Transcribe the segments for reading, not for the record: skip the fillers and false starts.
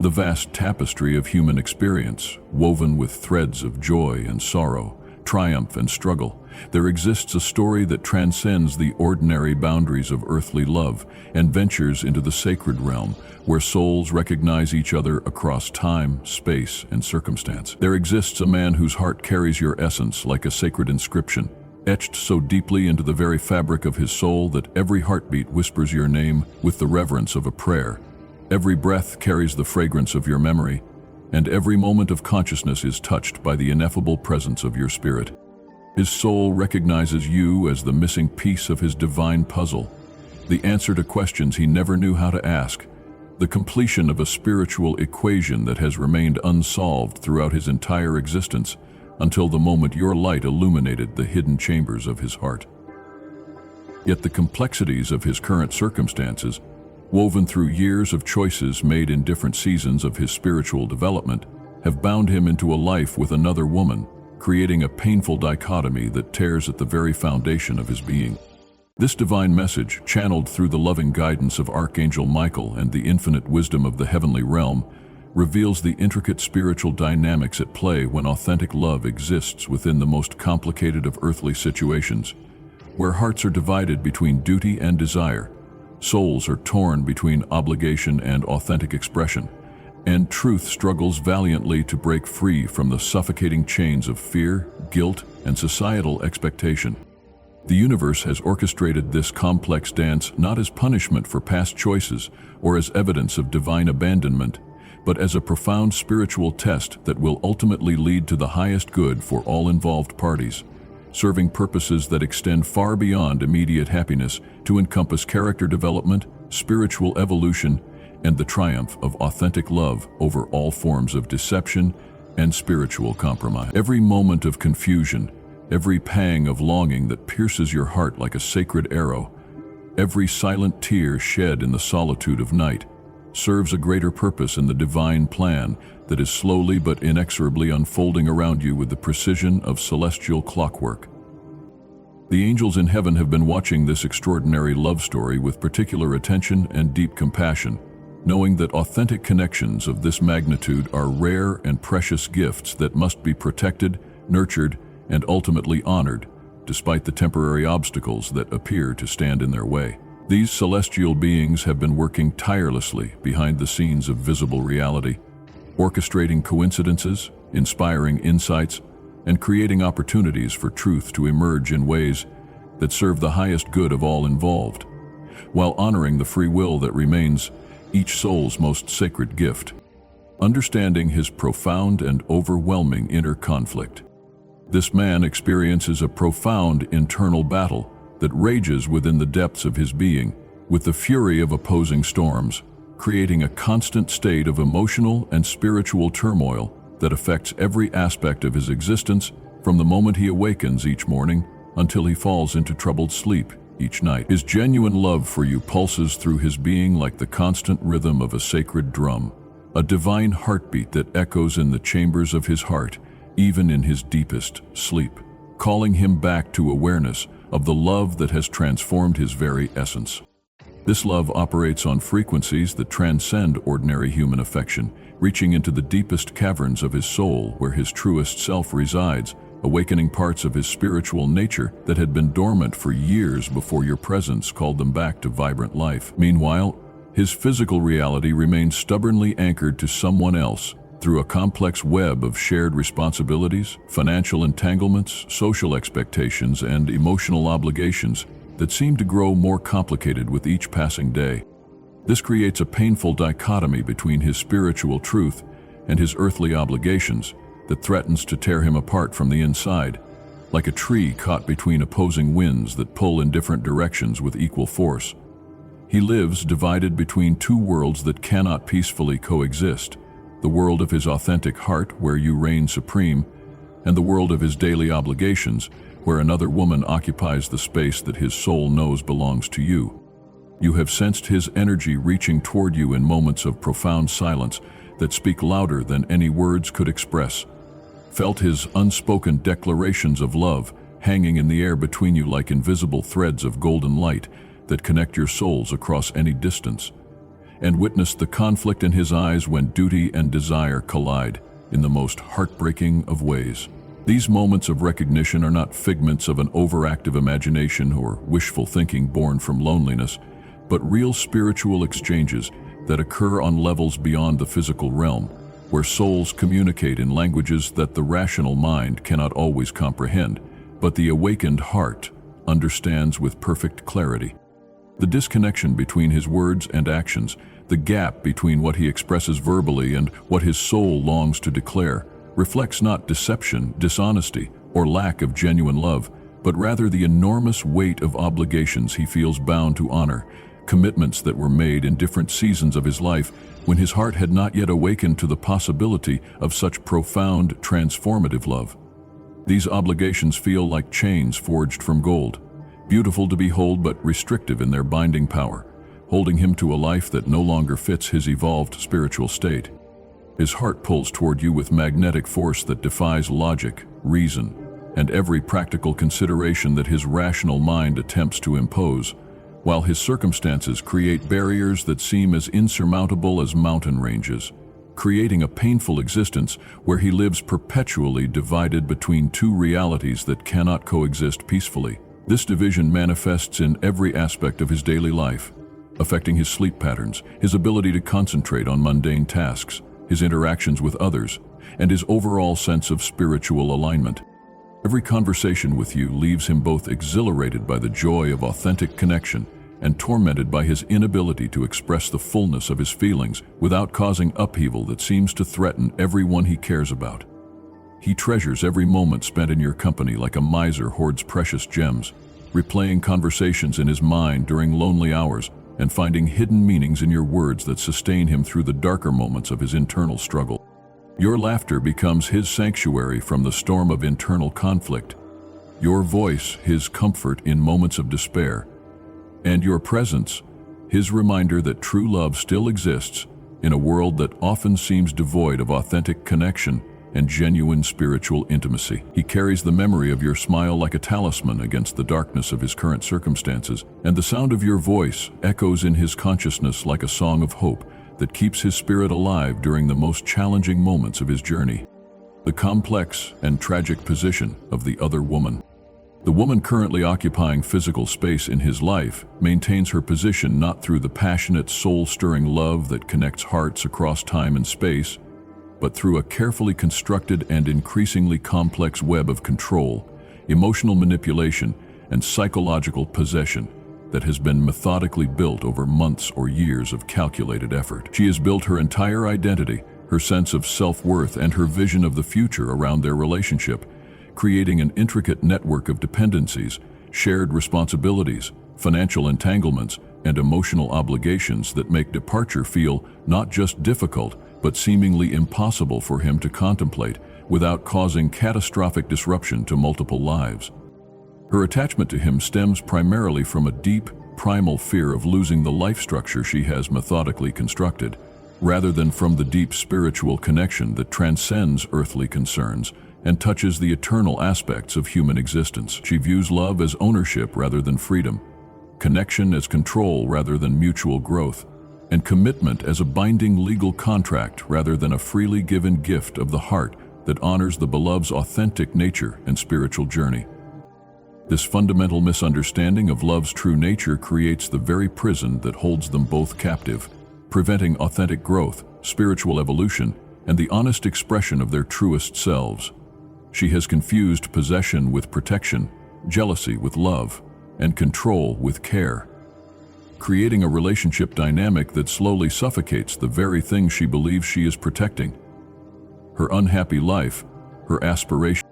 The vast tapestry of human experience, woven with threads of joy and sorrow, triumph and struggle, there exists a story that transcends the ordinary boundaries of earthly love and ventures into the sacred realm, where souls recognize each other across time, space, and circumstance. There exists a man whose heart carries your essence like a sacred inscription, etched so deeply into the very fabric of his soul that every heartbeat whispers your name with the reverence of a prayer. Every breath carries the fragrance of your memory, and every moment of consciousness is touched by the ineffable presence of your spirit. His soul recognizes you as the missing piece of his divine puzzle, the answer to questions he never knew how to ask, the completion of a spiritual equation that has remained unsolved throughout his entire existence until the moment your light illuminated the hidden chambers of his heart. Yet the complexities of his current circumstances, woven through years of choices made in different seasons of his spiritual development, have bound him into a life with another woman, creating a painful dichotomy that tears at the very foundation of his being. This divine message, channeled through the loving guidance of Archangel Michael and the infinite wisdom of the heavenly realm, reveals the intricate spiritual dynamics at play when authentic love exists within the most complicated of earthly situations, where hearts are divided between duty and desire, souls are torn between obligation and authentic expression, and truth struggles valiantly to break free from the suffocating chains of fear, guilt, and societal expectation. The universe has orchestrated this complex dance not as punishment for past choices or as evidence of divine abandonment, but as a profound spiritual test that will ultimately lead to the highest good for all involved parties, serving purposes that extend far beyond immediate happiness to encompass character development, spiritual evolution, and the triumph of authentic love over all forms of deception and spiritual compromise. Every moment of confusion, every pang of longing that pierces your heart like a sacred arrow, every silent tear shed in the solitude of night, serves a greater purpose in the divine plan that is slowly but inexorably unfolding around you with the precision of celestial clockwork. The angels in heaven have been watching this extraordinary love story with particular attention and deep compassion, knowing that authentic connections of this magnitude are rare and precious gifts that must be protected, nurtured, and ultimately honored, despite the temporary obstacles that appear to stand in their way. These celestial beings have been working tirelessly behind the scenes of visible reality, orchestrating coincidences, inspiring insights, and creating opportunities for truth to emerge in ways that serve the highest good of all involved, while honoring the free will that remains each soul's most sacred gift. Understanding his profound and overwhelming inner conflict, this man experiences a profound internal battle that rages within the depths of his being, with the fury of opposing storms, creating a constant state of emotional and spiritual turmoil that affects every aspect of his existence from the moment he awakens each morning until he falls into troubled sleep each night. His genuine love for you pulses through his being like the constant rhythm of a sacred drum, a divine heartbeat that echoes in the chambers of his heart, even in his deepest sleep, calling him back to awareness of the love that has transformed his very essence. This love operates on frequencies that transcend ordinary human affection, reaching into the deepest caverns of his soul where his truest self resides, awakening parts of his spiritual nature that had been dormant for years before your presence called them back to vibrant life. Meanwhile, his physical reality remains stubbornly anchored to someone else through a complex web of shared responsibilities, financial entanglements, social expectations, and emotional obligations that seem to grow more complicated with each passing day. This creates a painful dichotomy between his spiritual truth and his earthly obligations that threatens to tear him apart from the inside, like a tree caught between opposing winds that pull in different directions with equal force. He lives divided between two worlds that cannot peacefully coexist: the world of his authentic heart, where you reign supreme, and the world of his daily obligations, where another woman occupies the space that his soul knows belongs to you. You have sensed his energy reaching toward you in moments of profound silence that speak louder than any words could express, felt his unspoken declarations of love hanging in the air between you like invisible threads of golden light that connect your souls across any distance. and witnessed the conflict in his eyes when duty and desire collide in the most heartbreaking of ways. These moments of recognition are not figments of an overactive imagination or wishful thinking born from loneliness, but real spiritual exchanges that occur on levels beyond the physical realm, where souls communicate in languages that the rational mind cannot always comprehend, but the awakened heart understands with perfect clarity. The disconnection between his words and actions, the gap between what he expresses verbally and what his soul longs to declare, reflects not deception, dishonesty, or lack of genuine love, but rather the enormous weight of obligations he feels bound to honor, commitments that were made in different seasons of his life when his heart had not yet awakened to the possibility of such profound, transformative love. These obligations feel like chains forged from gold, beautiful to behold but restrictive in their binding power, holding him to a life that no longer fits his evolved spiritual state. His heart pulls toward you with magnetic force that defies logic, reason, and every practical consideration that his rational mind attempts to impose, while his circumstances create barriers that seem as insurmountable as mountain ranges, creating a painful existence where he lives perpetually divided between two realities that cannot coexist peacefully. This division manifests in every aspect of his daily life, affecting his sleep patterns, his ability to concentrate on mundane tasks, his interactions with others, and his overall sense of spiritual alignment. Every conversation with you leaves him both exhilarated by the joy of authentic connection and tormented by his inability to express the fullness of his feelings without causing upheaval that seems to threaten everyone he cares about. He treasures every moment spent in your company like a miser hoards precious gems, replaying conversations in his mind during lonely hours and finding hidden meanings in your words that sustain him through the darker moments of his internal struggle. Your laughter becomes his sanctuary from the storm of internal conflict, your voice his comfort in moments of despair, and your presence his reminder that true love still exists in a world that often seems devoid of authentic connection and genuine spiritual intimacy. He carries the memory of your smile like a talisman against the darkness of his current circumstances, and the sound of your voice echoes in his consciousness like a song of hope that keeps his spirit alive during the most challenging moments of his journey. The complex and tragic position of the other woman. The woman currently occupying physical space in his life maintains her position not through the passionate, soul-stirring love that connects hearts across time and space, but through a carefully constructed and increasingly complex web of control, emotional manipulation, and psychological possession that has been methodically built over months or years of calculated effort. She has built her entire identity, her sense of self-worth, and her vision of the future around their relationship, creating an intricate network of dependencies, shared responsibilities, financial entanglements, and emotional obligations that make departure feel not just difficult, but seemingly impossible for him to contemplate without causing catastrophic disruption to multiple lives. Her attachment to him stems primarily from a deep, primal fear of losing the life structure she has methodically constructed, rather than from the deep spiritual connection that transcends earthly concerns and touches the eternal aspects of human existence. She views love as ownership rather than freedom, connection as control rather than mutual growth, and commitment as a binding legal contract rather than a freely given gift of the heart that honors the beloved's authentic nature and spiritual journey. This fundamental misunderstanding of love's true nature creates the very prison that holds them both captive, preventing authentic growth, spiritual evolution, and the honest expression of their truest selves. She has confused possession with protection, jealousy with love, and control with care, creating a relationship dynamic that slowly suffocates the very thing she believes she is protecting: her unhappy life, her aspiration.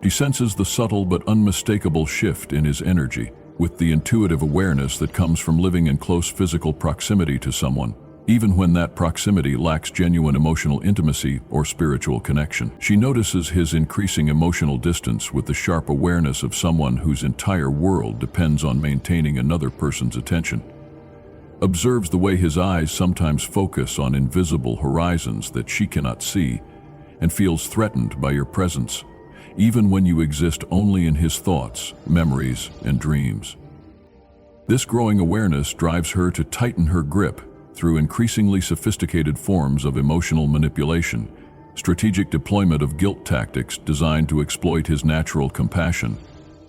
She senses the subtle but unmistakable shift in his energy, with the intuitive awareness that comes from living in close physical proximity to someone, even when that proximity lacks genuine emotional intimacy or spiritual connection. She notices his increasing emotional distance with the sharp awareness of someone whose entire world depends on maintaining another person's attention. Observes the way his eyes sometimes focus on invisible horizons that she cannot see, and feels threatened by your presence, even when you exist only in his thoughts, memories, and dreams. This growing awareness drives her to tighten her grip, through increasingly sophisticated forms of emotional manipulation, strategic deployment of guilt tactics designed to exploit his natural compassion,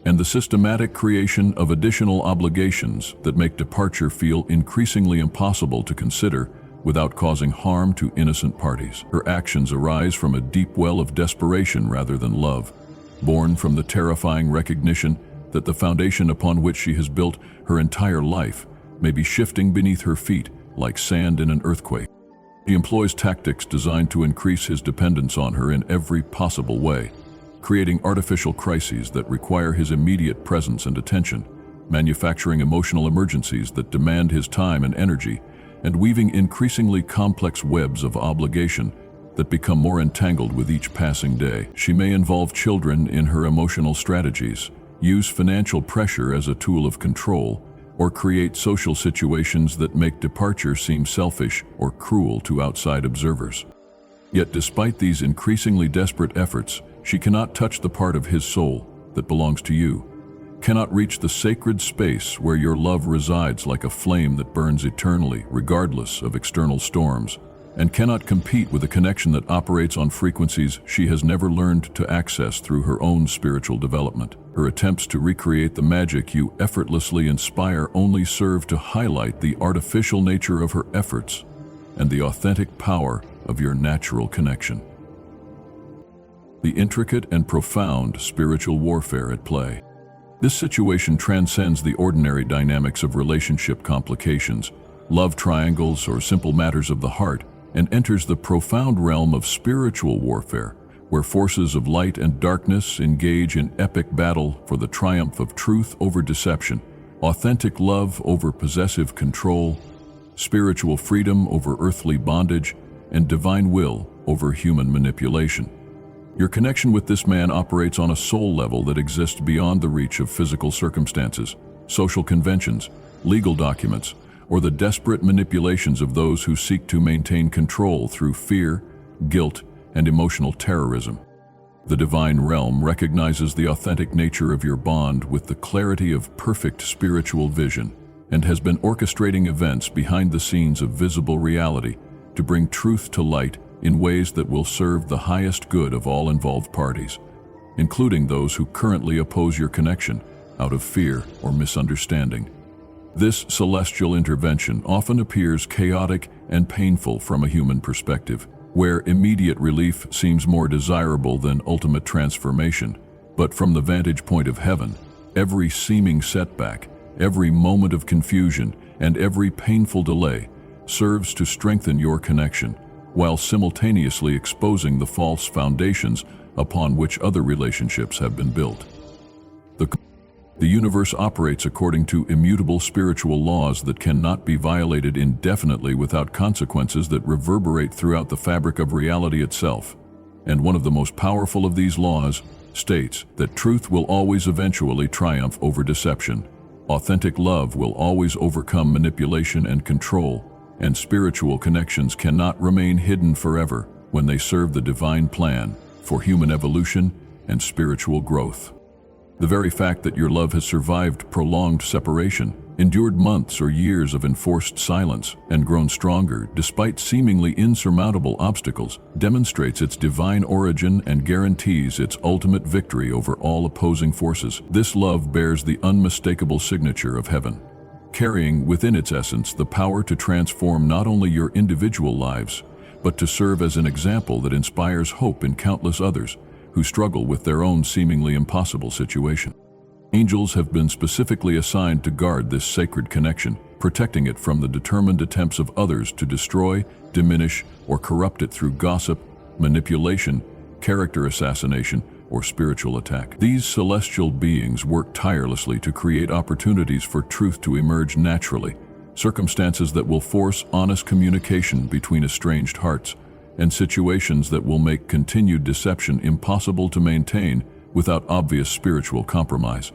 and the systematic creation of additional obligations that make departure feel increasingly impossible to consider without causing harm to innocent parties. Her actions arise from a deep well of desperation rather than love, born from the terrifying recognition that the foundation upon which she has built her entire life may be shifting beneath her feet like sand in an earthquake. He employs tactics designed to increase his dependence on her in every possible way, creating artificial crises that require his immediate presence and attention, manufacturing emotional emergencies that demand his time and energy, and weaving increasingly complex webs of obligation that become more entangled with each passing day. She may involve children in her emotional strategies, use financial pressure as a tool of control, or create social situations that make departure seem selfish or cruel to outside observers. Yet despite these increasingly desperate efforts, she cannot touch the part of his soul that belongs to you, cannot reach the sacred space where your love resides like a flame that burns eternally regardless of external storms, and cannot compete with a connection that operates on frequencies she has never learned to access through her own spiritual development. Her attempts to recreate the magic you effortlessly inspire only serve to highlight the artificial nature of her efforts and the authentic power of your natural connection. The intricate and profound spiritual warfare at play. This situation transcends the ordinary dynamics of relationship complications, love triangles, or simple matters of the heart, and enters the profound realm of spiritual warfare, where forces of light and darkness engage in epic battle for the triumph of truth over deception, authentic love over possessive control, spiritual freedom over earthly bondage, and divine will over human manipulation. Your connection with this man operates on a soul level that exists beyond the reach of physical circumstances, social conventions, legal documents, or the desperate manipulations of those who seek to maintain control through fear, guilt, and emotional terrorism. The divine realm recognizes the authentic nature of your bond with the clarity of perfect spiritual vision and has been orchestrating events behind the scenes of visible reality to bring truth to light in ways that will serve the highest good of all involved parties, including those who currently oppose your connection out of fear or misunderstanding. This celestial intervention often appears chaotic and painful from a human perspective, where immediate relief seems more desirable than ultimate transformation. But from the vantage point of heaven, every seeming setback, every moment of confusion, and every painful delay serves to strengthen your connection, while simultaneously exposing the false foundations upon which other relationships have been built. The universe operates according to immutable spiritual laws that cannot be violated indefinitely without consequences that reverberate throughout the fabric of reality itself. And one of the most powerful of these laws states that truth will always eventually triumph over deception, authentic love will always overcome manipulation and control, and spiritual connections cannot remain hidden forever when they serve the divine plan for human evolution and spiritual growth. The very fact that your love has survived prolonged separation, endured months or years of enforced silence, and grown stronger despite seemingly insurmountable obstacles demonstrates its divine origin and guarantees its ultimate victory over all opposing forces. This love bears the unmistakable signature of heaven, carrying within its essence the power to transform not only your individual lives, but to serve as an example that inspires hope in countless others who struggle with their own seemingly impossible situation. Angels have been specifically assigned to guard this sacred connection, protecting it from the determined attempts of others to destroy, diminish, or corrupt it through gossip, manipulation, character assassination, or spiritual attack. These celestial beings work tirelessly to create opportunities for truth to emerge naturally, circumstances that will force honest communication between estranged hearts, and situations that will make continued deception impossible to maintain without obvious spiritual compromise.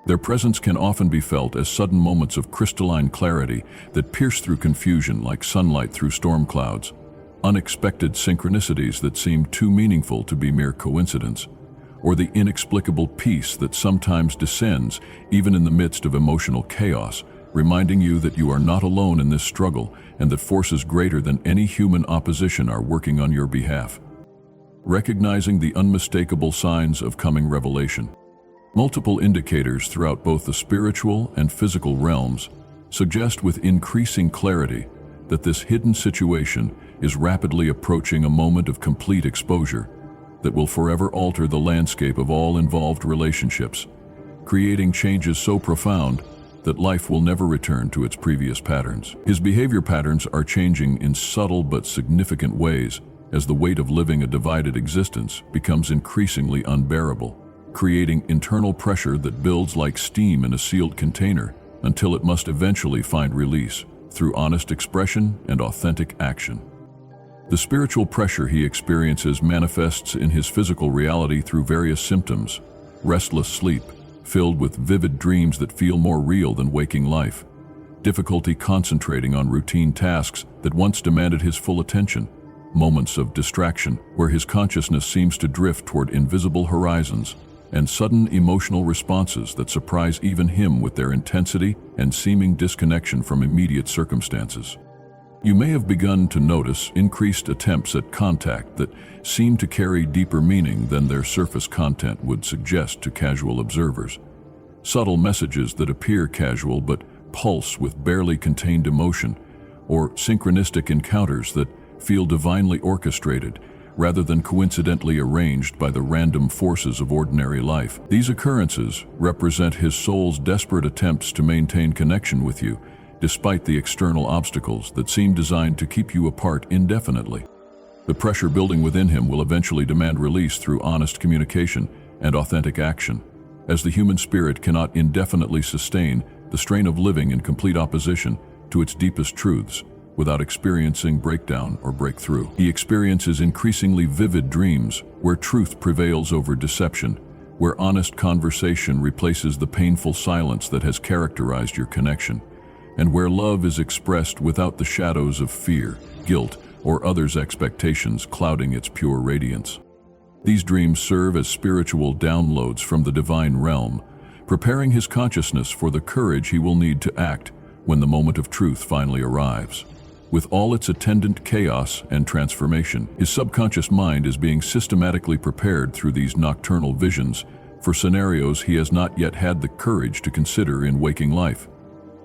Their presence can often be felt as sudden moments of crystalline clarity that pierce through confusion like sunlight through storm clouds, unexpected synchronicities that seem too meaningful to be mere coincidence, or the inexplicable peace that sometimes descends even in the midst of emotional chaos, reminding you that you are not alone in this struggle and that forces greater than any human opposition are working on your behalf. Recognizing the unmistakable signs of coming revelation. Multiple indicators throughout both the spiritual and physical realms suggest with increasing clarity that this hidden situation is rapidly approaching a moment of complete exposure that will forever alter the landscape of all involved relationships, creating changes so profound that life will never return to its previous patterns. His behavior patterns are changing in subtle but significant ways as the weight of living a divided existence becomes increasingly unbearable, creating internal pressure that builds like steam in a sealed container until it must eventually find release through honest expression and authentic action. The spiritual pressure he experiences manifests in his physical reality through various symptoms: restless sleep, filled with vivid dreams that feel more real than waking life, difficulty concentrating on routine tasks that once demanded his full attention, moments of distraction where his consciousness seems to drift toward invisible horizons, and sudden emotional responses that surprise even him with their intensity and seeming disconnection from immediate circumstances. You may have begun to notice increased attempts at contact that seem to carry deeper meaning than their surface content would suggest to casual observers. Subtle messages that appear casual but pulse with barely contained emotion, or synchronistic encounters that feel divinely orchestrated rather than coincidentally arranged by the random forces of ordinary life. These occurrences represent his soul's desperate attempts to maintain connection with you, despite the external obstacles that seem designed to keep you apart indefinitely. The pressure building within him will eventually demand release through honest communication and authentic action, as the human spirit cannot indefinitely sustain the strain of living in complete opposition to its deepest truths without experiencing breakdown or breakthrough. He experiences increasingly vivid dreams where truth prevails over deception, where honest conversation replaces the painful silence that has characterized your connection, and where love is expressed without the shadows of fear, guilt, or others' expectations clouding its pure radiance. These dreams serve as spiritual downloads from the divine realm, preparing his consciousness for the courage he will need to act when the moment of truth finally arrives. With all its attendant chaos and transformation, his subconscious mind is being systematically prepared through these nocturnal visions for scenarios he has not yet had the courage to consider in waking life,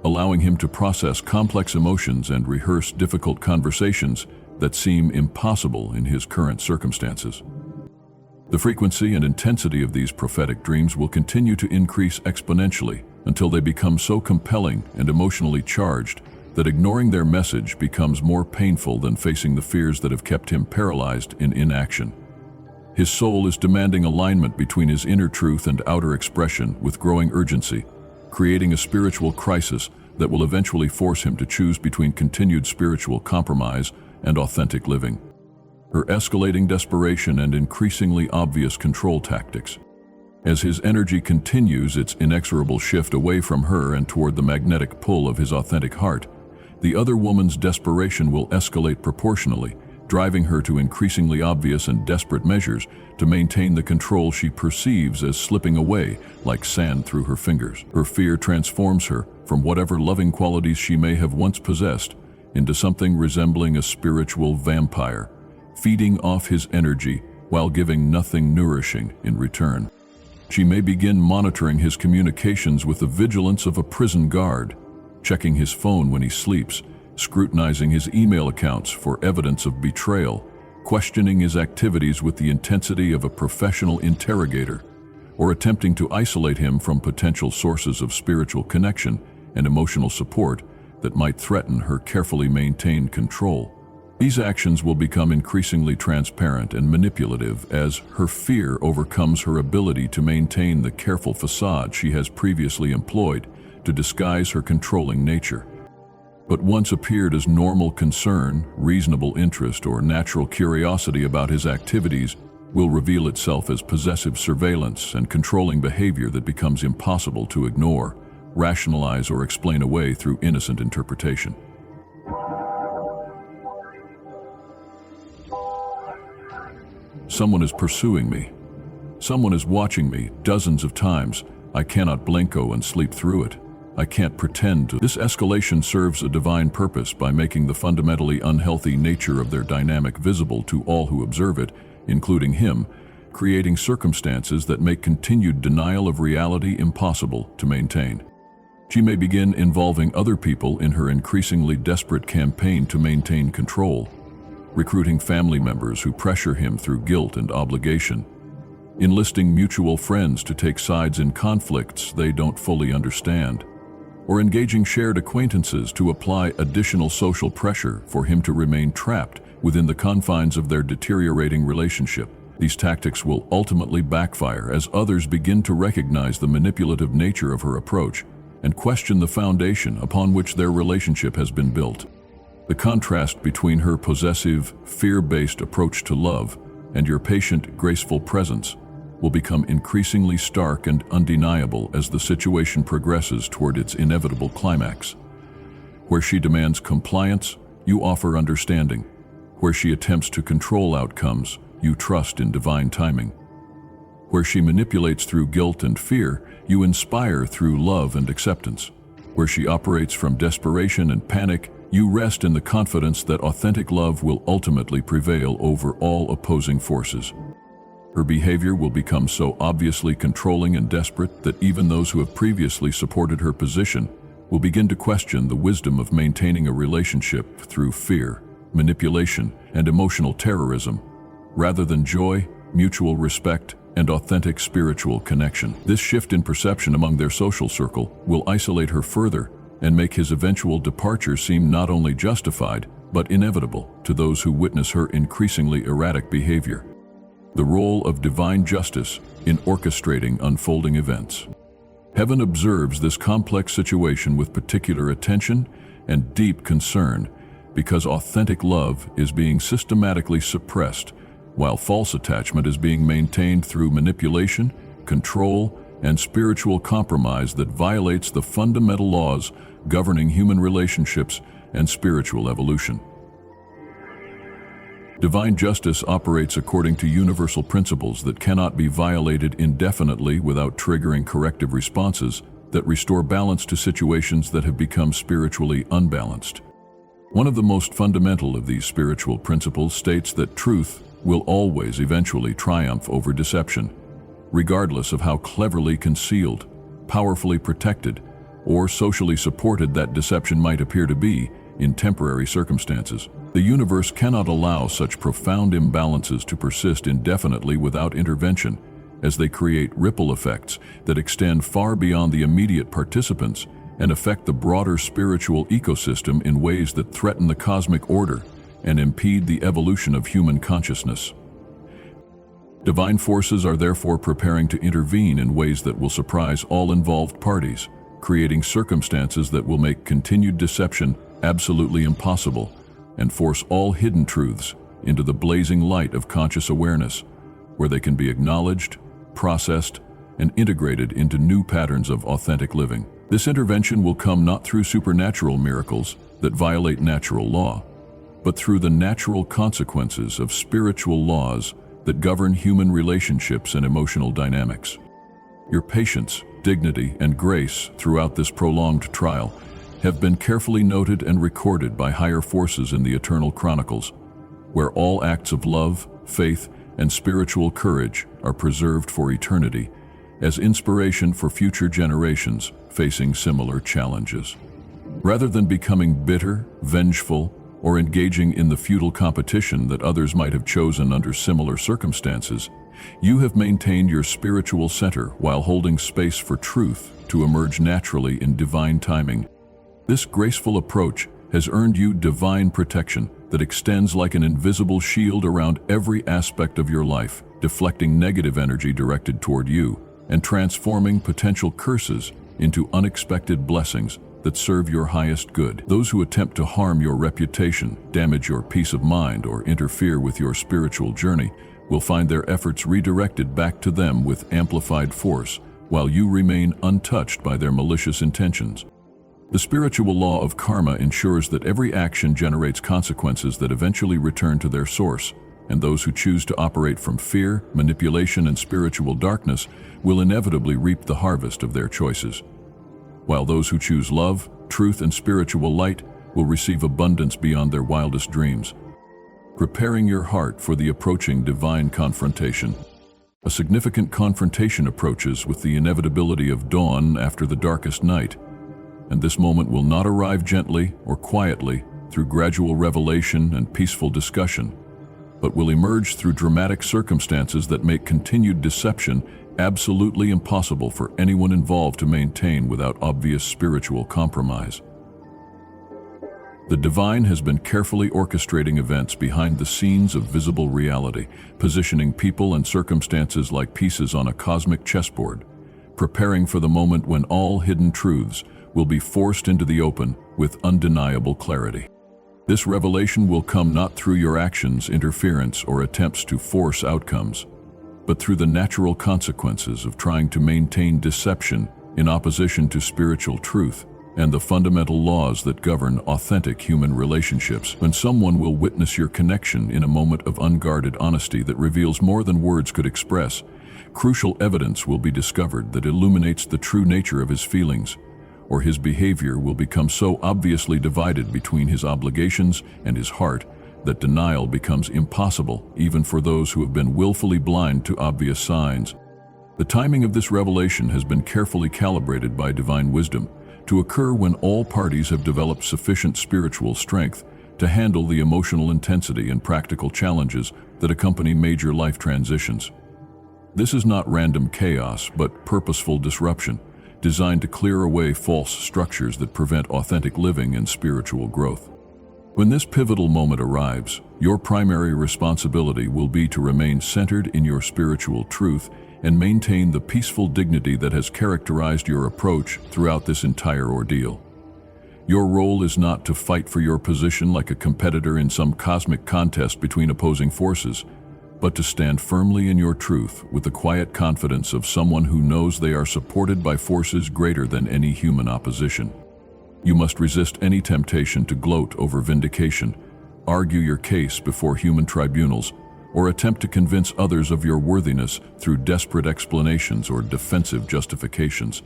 allowing him to process complex emotions and rehearse difficult conversations that seem impossible in his current circumstances. The frequency and intensity of these prophetic dreams will continue to increase exponentially until they become so compelling and emotionally charged that ignoring their message becomes more painful than facing the fears that have kept him paralyzed in inaction. His soul is demanding alignment between his inner truth and outer expression with growing urgency, creating a spiritual crisis that will eventually force him to choose between continued spiritual compromise and authentic living. Her escalating desperation and increasingly obvious control tactics. As his energy continues its inexorable shift away from her and toward the magnetic pull of his authentic heart, the other woman's desperation will escalate proportionally, driving her to increasingly obvious and desperate measures to maintain the control she perceives as slipping away like sand through her fingers. Her fear transforms her from whatever loving qualities she may have once possessed into something resembling a spiritual vampire, feeding off his energy while giving nothing nourishing in return. She may begin monitoring his communications with the vigilance of a prison guard, checking his phone when he sleeps, scrutinizing his email accounts for evidence of betrayal, questioning his activities with the intensity of a professional interrogator, or attempting to isolate him from potential sources of spiritual connection and emotional support that might threaten her carefully maintained control. These actions will become increasingly transparent and manipulative as her fear overcomes her ability to maintain the careful facade she has previously employed to disguise her controlling nature. What once appeared as normal concern, reasonable interest, or natural curiosity about his activities will reveal itself as possessive surveillance and controlling behavior that becomes impossible to ignore, rationalize, or explain away through innocent interpretation. Someone is pursuing me. Someone is watching me dozens of times. I cannot blink and sleep through it. I can't pretend to. This escalation serves a divine purpose by making the fundamentally unhealthy nature of their dynamic visible to all who observe it, including him, creating circumstances that make continued denial of reality impossible to maintain. She may begin involving other people in her increasingly desperate campaign to maintain control, recruiting family members who pressure him through guilt and obligation, enlisting mutual friends to take sides in conflicts they don't fully understand, or engaging shared acquaintances to apply additional social pressure for him to remain trapped within the confines of their deteriorating relationship. These tactics will ultimately backfire as others begin to recognize the manipulative nature of her approach and question the foundation upon which their relationship has been built. The contrast between her possessive, fear-based approach to love and your patient, graceful presence will become increasingly stark and undeniable as the situation progresses toward its inevitable climax. Where she demands compliance, you offer understanding. Where she attempts to control outcomes, you trust in divine timing. Where she manipulates through guilt and fear, you inspire through love and acceptance. Where she operates from desperation and panic, you rest in the confidence that authentic love will ultimately prevail over all opposing forces. Her behavior will become so obviously controlling and desperate that even those who have previously supported her position will begin to question the wisdom of maintaining a relationship through fear, manipulation, and emotional terrorism, rather than joy, mutual respect, and authentic spiritual connection. This shift in perception among their social circle will isolate her further and make his eventual departure seem not only justified, but inevitable to those who witness her increasingly erratic behavior. The role of divine justice in orchestrating unfolding events. Heaven observes this complex situation with particular attention and deep concern because authentic love is being systematically suppressed while false attachment is being maintained through manipulation, control, and spiritual compromise that violates the fundamental laws governing human relationships and spiritual evolution. Divine justice operates according to universal principles that cannot be violated indefinitely without triggering corrective responses that restore balance to situations that have become spiritually unbalanced. One of the most fundamental of these spiritual principles states that truth will always eventually triumph over deception, regardless of how cleverly concealed, powerfully protected, or socially supported that deception might appear to be in temporary circumstances. The universe cannot allow such profound imbalances to persist indefinitely without intervention, as they create ripple effects that extend far beyond the immediate participants and affect the broader spiritual ecosystem in ways that threaten the cosmic order and impede the evolution of human consciousness. Divine forces are therefore preparing to intervene in ways that will surprise all involved parties, creating circumstances that will make continued deception absolutely impossible and force all hidden truths into the blazing light of conscious awareness, where they can be acknowledged, processed, and integrated into new patterns of authentic living. This intervention will come not through supernatural miracles that violate natural law, but through the natural consequences of spiritual laws that govern human relationships and emotional dynamics. Your patience, dignity, and grace throughout this prolonged trial have been carefully noted and recorded by higher forces in the eternal chronicles, where all acts of love, faith, and spiritual courage are preserved for eternity as inspiration for future generations facing similar challenges. Rather than becoming bitter, vengeful, or engaging in the futile competition that others might have chosen under similar circumstances, you have maintained your spiritual center while holding space for truth to emerge naturally in divine timing. This graceful approach has earned you divine protection that extends like an invisible shield around every aspect of your life, deflecting negative energy directed toward you and transforming potential curses into unexpected blessings that serve your highest good. Those who attempt to harm your reputation, damage your peace of mind, or interfere with your spiritual journey will find their efforts redirected back to them with amplified force, while you remain untouched by their malicious intentions. The spiritual law of karma ensures that every action generates consequences that eventually return to their source, and those who choose to operate from fear, manipulation, and spiritual darkness will inevitably reap the harvest of their choices. while those who choose love, truth, and spiritual light will receive abundance beyond their wildest dreams. Preparing your heart for the approaching divine confrontation. A significant confrontation approaches with the inevitability of dawn after the darkest night, and this moment will not arrive gently or quietly through gradual revelation and peaceful discussion, but will emerge through dramatic circumstances that make continued deception absolutely impossible for anyone involved to maintain without obvious spiritual compromise. The divine has been carefully orchestrating events behind the scenes of visible reality, positioning people and circumstances like pieces on a cosmic chessboard, preparing for the moment when all hidden truths will be forced into the open with undeniable clarity. This revelation will come not through your actions, interference, or attempts to force outcomes, but through the natural consequences of trying to maintain deception in opposition to spiritual truth and the fundamental laws that govern authentic human relationships. When someone will witness your connection in a moment of unguarded honesty that reveals more than words could express, crucial evidence will be discovered that illuminates the true nature of his feelings, or his behavior will become so obviously divided between his obligations and his heart that denial becomes impossible even for those who have been willfully blind to obvious signs. The timing of this revelation has been carefully calibrated by divine wisdom to occur when all parties have developed sufficient spiritual strength to handle the emotional intensity and practical challenges that accompany major life transitions. This is not random chaos, but purposeful disruption, designed to clear away false structures that prevent authentic living and spiritual growth. When this pivotal moment arrives, your primary responsibility will be to remain centered in your spiritual truth and maintain the peaceful dignity that has characterized your approach throughout this entire ordeal. Your role is not to fight for your position like a competitor in some cosmic contest between opposing forces, but to stand firmly in your truth with the quiet confidence of someone who knows they are supported by forces greater than any human opposition. You must resist any temptation to gloat over vindication, argue your case before human tribunals, or attempt to convince others of your worthiness through desperate explanations or defensive justifications.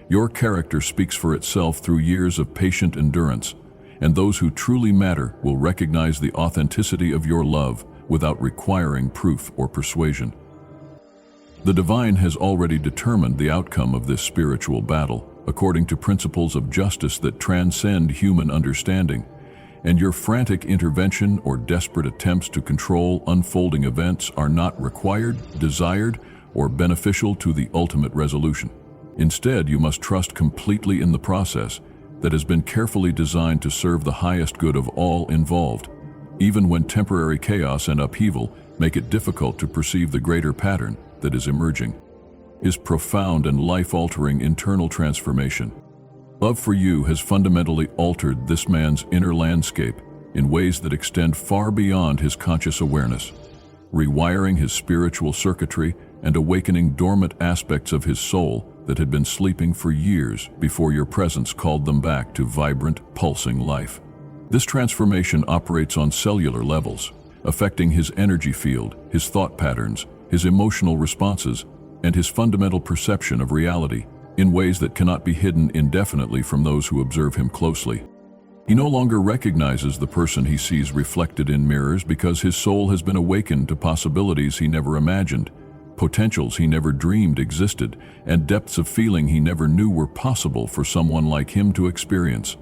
Your character speaks for itself through years of patient endurance, and those who truly matter will recognize the authenticity of your love without requiring proof or persuasion. The divine has already determined the outcome of this spiritual battle, according to principles of justice that transcend human understanding, and your frantic intervention or desperate attempts to control unfolding events are not required, desired, or beneficial to the ultimate resolution. Instead, you must trust completely in the process that has been carefully designed to serve the highest good of all involved, even when temporary chaos and upheaval make it difficult to perceive the greater pattern that is emerging. His profound and life-altering internal transformation. Love for you has fundamentally altered this man's inner landscape in ways that extend far beyond his conscious awareness, rewiring his spiritual circuitry and awakening dormant aspects of his soul that had been sleeping for years before your presence called them back to vibrant, pulsing life. This transformation operates on cellular levels, affecting his energy field, his thought patterns, his emotional responses, and his fundamental perception of reality in ways that cannot be hidden indefinitely from those who observe him closely. He no longer recognizes the person he sees reflected in mirrors because his soul has been awakened to possibilities he never imagined, potentials he never dreamed existed, and depths of feeling he never knew were possible for someone like him to experience.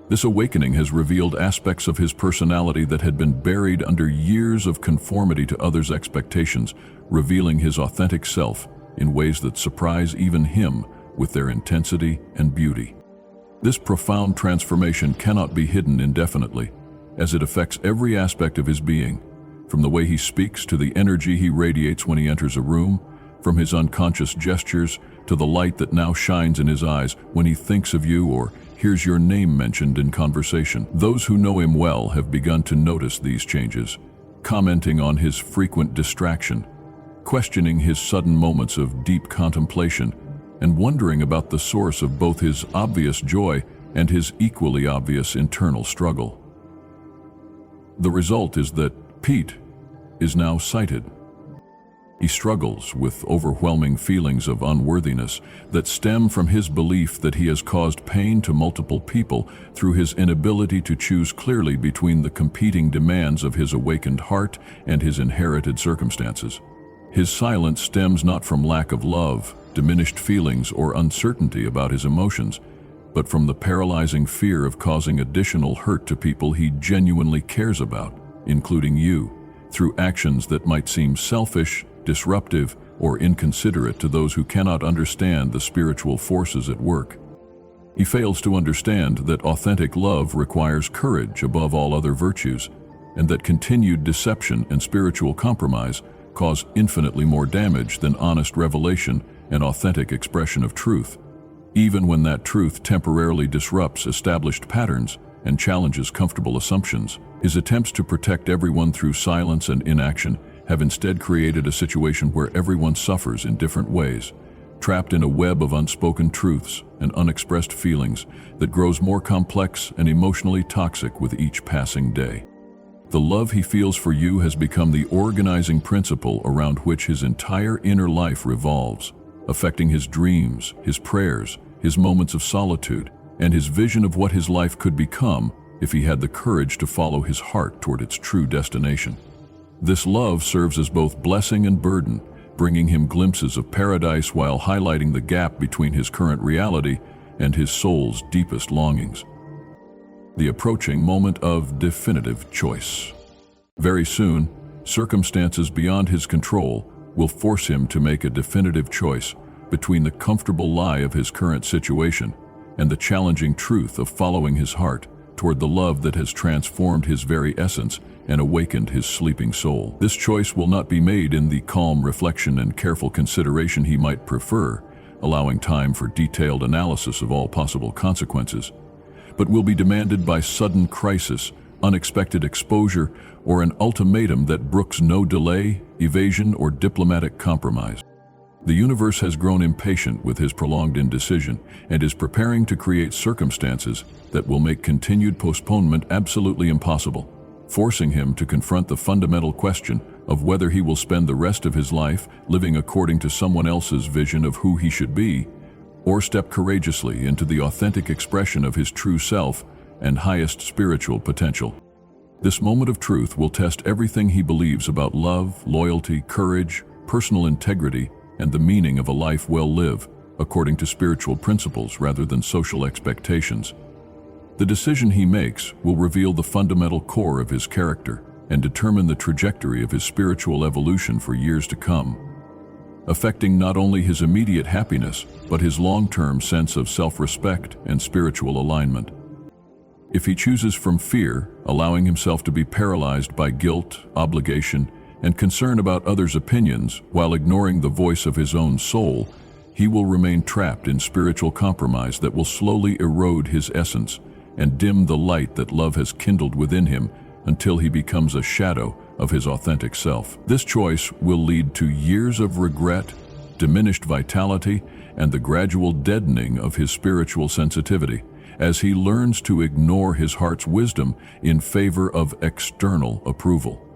This awakening has revealed aspects of his personality that had been buried under years of conformity to others' expectations, revealing his authentic self in ways that surprise even him with their intensity and beauty. This profound transformation cannot be hidden indefinitely, as it affects every aspect of his being, from the way he speaks to the energy he radiates when he enters a room, from his unconscious gestures to the light that now shines in his eyes when he thinks of you or hears your name mentioned in conversation. Those who know him well have begun to notice these changes, commenting on his frequent distraction, questioning his sudden moments of deep contemplation, and wondering about the source of both his obvious joy and his equally obvious internal struggle. The result is that Pete is now sighted. He struggles with overwhelming feelings of unworthiness that stem from his belief that he has caused pain to multiple people through his inability to choose clearly between the competing demands of his awakened heart and his inherited circumstances. His silence stems not from lack of love, diminished feelings, or uncertainty about his emotions, but from the paralyzing fear of causing additional hurt to people he genuinely cares about, including you, through actions that might seem selfish, disruptive, or inconsiderate to those who cannot understand the spiritual forces at work. He fails to understand that authentic love requires courage above all other virtues, and that continued deception and spiritual compromise cause infinitely more damage than honest revelation and authentic expression of truth, even when that truth temporarily disrupts established patterns and challenges comfortable assumptions. His attempts to protect everyone through silence and inaction have instead created a situation where everyone suffers in different ways, trapped in a web of unspoken truths and unexpressed feelings that grows more complex and emotionally toxic with each passing day. The love he feels for you has become the organizing principle around which his entire inner life revolves, affecting his dreams, his prayers, his moments of solitude, and his vision of what his life could become if he had the courage to follow his heart toward its true destination. This love serves as both blessing and burden, bringing him glimpses of paradise while highlighting the gap between his current reality and his soul's deepest longings. The approaching moment of definitive choice. Very soon, circumstances beyond his control will force him to make a definitive choice between the comfortable lie of his current situation and the challenging truth of following his heart toward the love that has transformed his very essence and awakened his sleeping soul. This choice will not be made in the calm reflection and careful consideration he might prefer, allowing time for detailed analysis of all possible consequences, but will be demanded by sudden crisis, unexpected exposure, or an ultimatum that brooks no delay, evasion, or diplomatic compromise. The universe has grown impatient with his prolonged indecision and is preparing to create circumstances that will make continued postponement absolutely impossible, forcing him to confront the fundamental question of whether he will spend the rest of his life living according to someone else's vision of who he should be, or step courageously into the authentic expression of his true self and highest spiritual potential. This moment of truth will test everything he believes about love, loyalty, courage, personal integrity, and the meaning of a life well lived, according to spiritual principles rather than social expectations. The decision he makes will reveal the fundamental core of his character and determine the trajectory of his spiritual evolution for years to come, affecting not only his immediate happiness, but his long-term sense of self-respect and spiritual alignment. If he chooses from fear, allowing himself to be paralyzed by guilt, obligation, and concern about others' opinions while ignoring the voice of his own soul, he will remain trapped in spiritual compromise that will slowly erode his essence and dim the light that love has kindled within him until he becomes a shadow of his authentic self. This choice will lead to years of regret, diminished vitality, and the gradual deadening of his spiritual sensitivity as he learns to ignore his heart's wisdom in favor of external approval.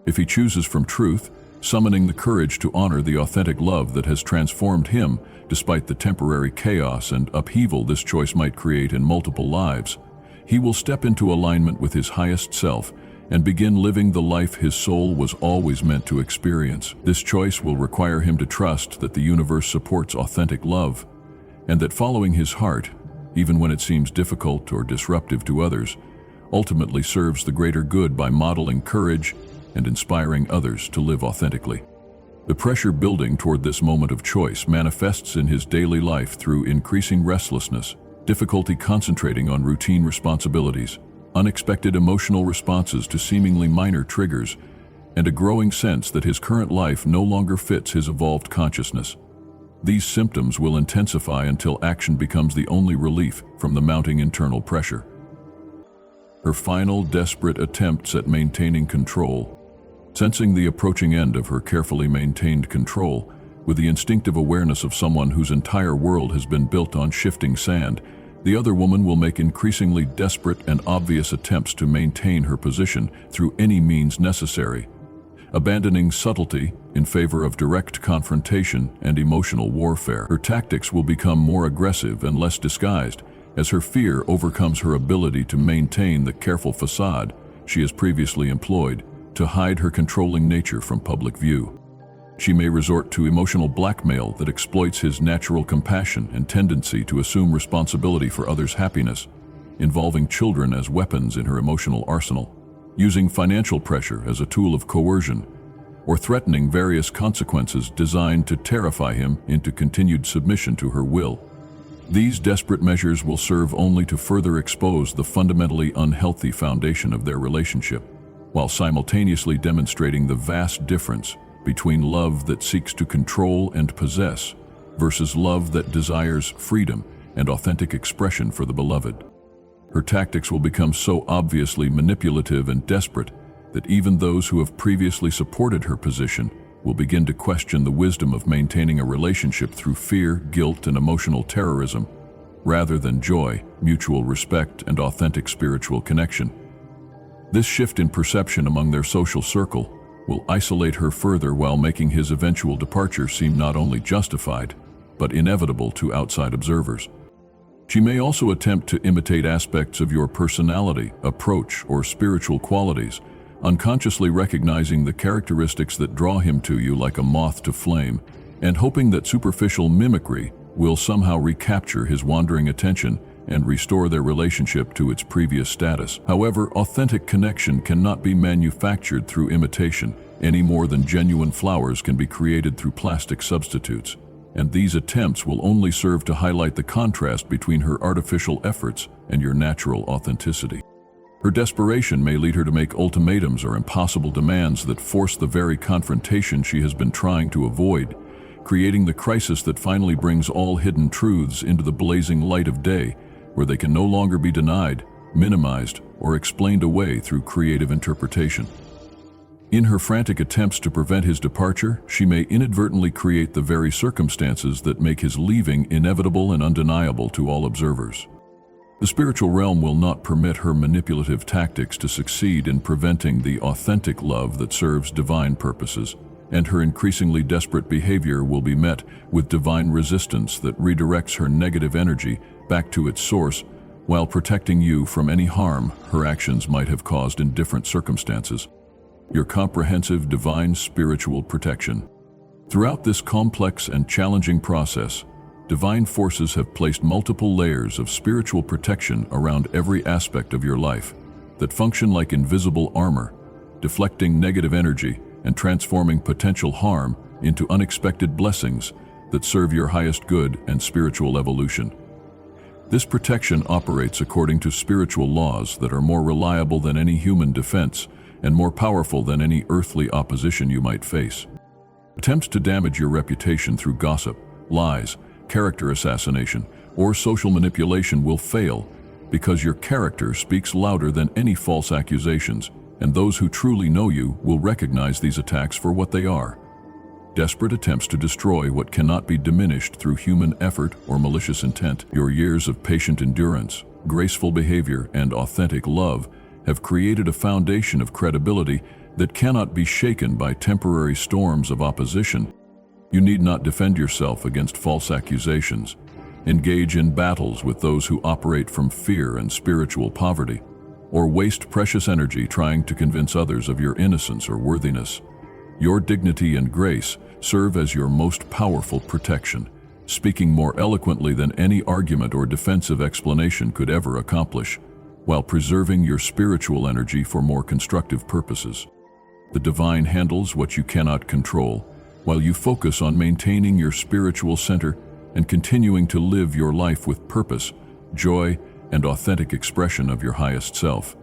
If he chooses from truth, summoning the courage to honor the authentic love that has transformed him despite the temporary chaos and upheaval this choice might create in multiple lives, he will step into alignment with his highest self and begin living the life his soul was always meant to experience. This choice will require him to trust that the universe supports authentic love, and that following his heart, even when it seems difficult or disruptive to others, ultimately serves the greater good by modeling courage and inspiring others to live authentically. The pressure building toward this moment of choice manifests in his daily life through increasing restlessness, difficulty concentrating on routine responsibilities, unexpected emotional responses to seemingly minor triggers, and a growing sense that his current life no longer fits his evolved consciousness. These symptoms will intensify until action becomes the only relief from the mounting internal pressure. Her final desperate attempts at maintaining control. Sensing the approaching end of her carefully maintained control, with the instinctive awareness of someone whose entire world has been built on shifting sand, the other woman will make increasingly desperate and obvious attempts to maintain her position through any means necessary. abandoning subtlety in favor of direct confrontation and emotional warfare. Her tactics will become more aggressive and less disguised, as her fear overcomes her ability to maintain the careful facade she has previously employed to hide her controlling nature from public view. She may resort to emotional blackmail that exploits his natural compassion and tendency to assume responsibility for others' happiness, involving children as weapons in her emotional arsenal, using financial pressure as a tool of coercion, or threatening various consequences designed to terrify him into continued submission to her will. These desperate measures will serve only to further expose the fundamentally unhealthy foundation of their relationship, while simultaneously demonstrating the vast difference between love that seeks to control and possess versus love that desires freedom and authentic expression for the beloved. Her tactics will become so obviously manipulative and desperate that even those who have previously supported her position will begin to question the wisdom of maintaining a relationship through fear, guilt, and emotional terrorism, rather than joy, mutual respect, and authentic spiritual connection. This shift in perception among their social circle will isolate her further while making his eventual departure seem not only justified, but inevitable to outside observers. She may also attempt to imitate aspects of your personality, approach, or spiritual qualities, unconsciously recognizing the characteristics that draw him to you like a moth to flame, and hoping that superficial mimicry will somehow recapture his wandering attention and restore their relationship to its previous status. However, authentic connection cannot be manufactured through imitation, any more than genuine flowers can be created through plastic substitutes. And these attempts will only serve to highlight the contrast between her artificial efforts and your natural authenticity. Her desperation may lead her to make ultimatums or impossible demands that force the very confrontation she has been trying to avoid, creating the crisis that finally brings all hidden truths into the blazing light of day, where they can no longer be denied, minimized, or explained away through creative interpretation. In her frantic attempts to prevent his departure, she may inadvertently create the very circumstances that make his leaving inevitable and undeniable to all observers. The spiritual realm will not permit her manipulative tactics to succeed in preventing the authentic love that serves divine purposes, and her increasingly desperate behavior will be met with divine resistance that redirects her negative energy back to its source while protecting you from any harm her actions might have caused in different circumstances. Your comprehensive divine spiritual protection. Throughout this complex and challenging process, divine forces have placed multiple layers of spiritual protection around every aspect of your life that function like invisible armor, deflecting negative energy and transforming potential harm into unexpected blessings that serve your highest good and spiritual evolution. This protection operates according to spiritual laws that are more reliable than any human defense and more powerful than any earthly opposition you might face. Attempts to damage your reputation through gossip, lies, character assassination, or social manipulation will fail because your character speaks louder than any false accusations, and those who truly know you will recognize these attacks for what they are: desperate attempts to destroy what cannot be diminished through human effort or malicious intent. Your years of patient endurance, graceful behavior, and authentic love have created a foundation of credibility that cannot be shaken by temporary storms of opposition. You need not defend yourself against false accusations, engage in battles with those who operate from fear and spiritual poverty, or waste precious energy trying to convince others of your innocence or worthiness. Your dignity and grace serve as your most powerful protection, speaking more eloquently than any argument or defensive explanation could ever accomplish, while preserving your spiritual energy for more constructive purposes. The divine handles what you cannot control, while you focus on maintaining your spiritual center and continuing to live your life with purpose, joy, and authentic expression of your highest self.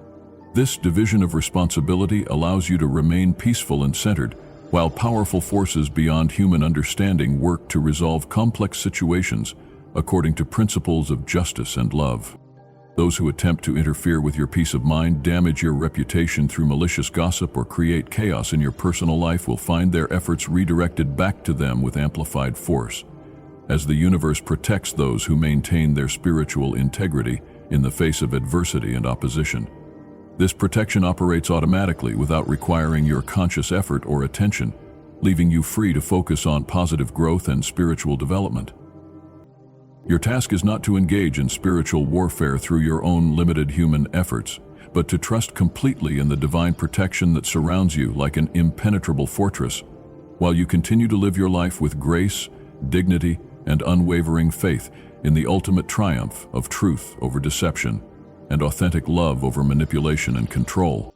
This division of responsibility allows you to remain peaceful and centered, while powerful forces beyond human understanding work to resolve complex situations according to principles of justice and love. Those who attempt to interfere with your peace of mind, damage your reputation through malicious gossip, or create chaos in your personal life will find their efforts redirected back to them with amplified force, as the universe protects those who maintain their spiritual integrity in the face of adversity and opposition. This protection operates automatically without requiring your conscious effort or attention, leaving you free to focus on positive growth and spiritual development. Your task is not to engage in spiritual warfare through your own limited human efforts, but to trust completely in the divine protection that surrounds you like an impenetrable fortress, while you continue to live your life with grace, dignity, and unwavering faith in the ultimate triumph of truth over deception and authentic love over manipulation and control.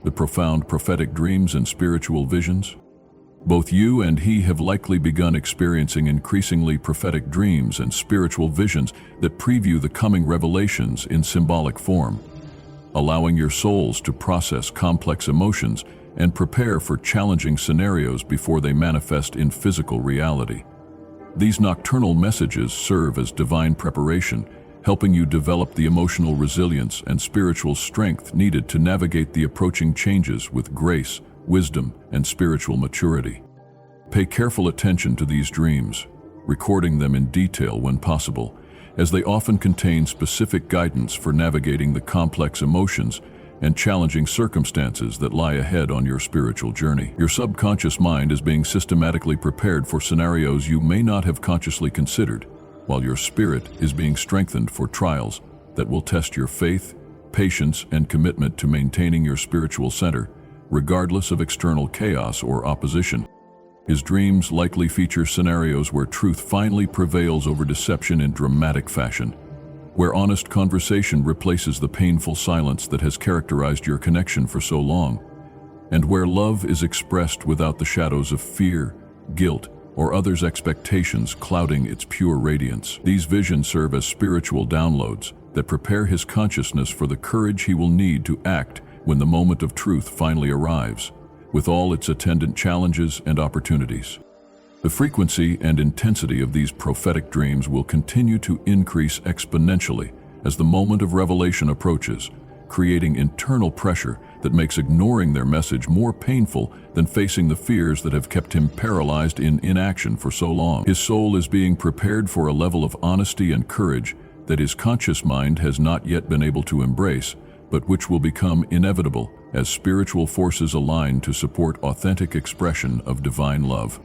The profound prophetic dreams and spiritual visions. Both you and he have likely begun experiencing increasingly prophetic dreams and spiritual visions that preview the coming revelations in symbolic form, allowing your souls to process complex emotions and prepare for challenging scenarios before they manifest in physical reality. These nocturnal messages serve as divine preparation, helping you develop the emotional resilience and spiritual strength needed to navigate the approaching changes with grace, wisdom, and spiritual maturity. Pay careful attention to these dreams, recording them in detail when possible, as they often contain specific guidance for navigating the complex emotions and challenging circumstances that lie ahead on your spiritual journey. Your subconscious mind is being systematically prepared for scenarios you may not have consciously considered, while your spirit is being strengthened for trials that will test your faith, patience, and commitment to maintaining your spiritual center, regardless of external chaos or opposition. His dreams likely feature scenarios where truth finally prevails over deception in dramatic fashion, where honest conversation replaces the painful silence that has characterized your connection for so long, and where love is expressed without the shadows of fear, guilt, or others' expectations clouding its pure radiance. These visions serve as spiritual downloads that prepare his consciousness for the courage he will need to act when the moment of truth finally arrives, with all its attendant challenges and opportunities. The frequency and intensity of these prophetic dreams will continue to increase exponentially as the moment of revelation approaches, creating internal pressure that makes ignoring their message more painful than facing the fears that have kept him paralyzed in inaction for so long. His soul is being prepared for a level of honesty and courage that his conscious mind has not yet been able to embrace, but which will become inevitable as spiritual forces align to support authentic expression of divine love.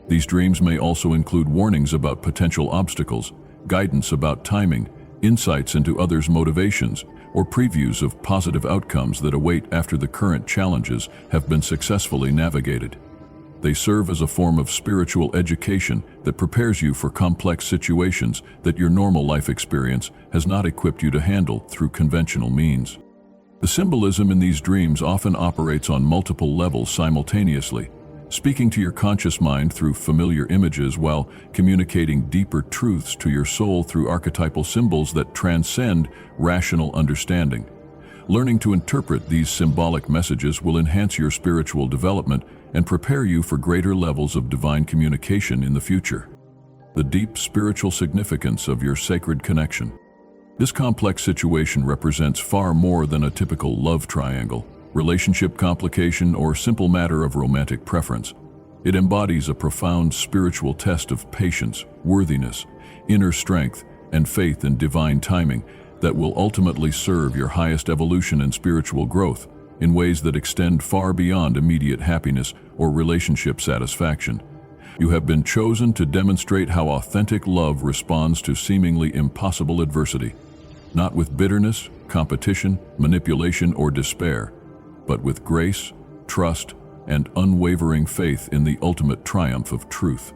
These dreams may also include warnings about potential obstacles, guidance about timing, insights into others' motivations, or previews of positive outcomes that await after the current challenges have been successfully navigated. They serve as a form of spiritual education that prepares you for complex situations that your normal life experience has not equipped you to handle through conventional means. The symbolism in these dreams often operates on multiple levels simultaneously, speaking to your conscious mind through familiar images while communicating deeper truths to your soul through archetypal symbols that transcend rational understanding. Learning to interpret these symbolic messages will enhance your spiritual development and prepare you for greater levels of divine communication in the future. The deep spiritual significance of your sacred connection. This complex situation represents far more than a typical love triangle, relationship complication, or simple matter of romantic preference. It embodies a profound spiritual test of patience, worthiness, inner strength, and faith in divine timing that will ultimately serve your highest evolution and spiritual growth in ways that extend far beyond immediate happiness or relationship satisfaction. You have been chosen to demonstrate how authentic love responds to seemingly impossible adversity, not with bitterness, competition, manipulation, or despair, but with grace, trust, and unwavering faith in the ultimate triumph of truth.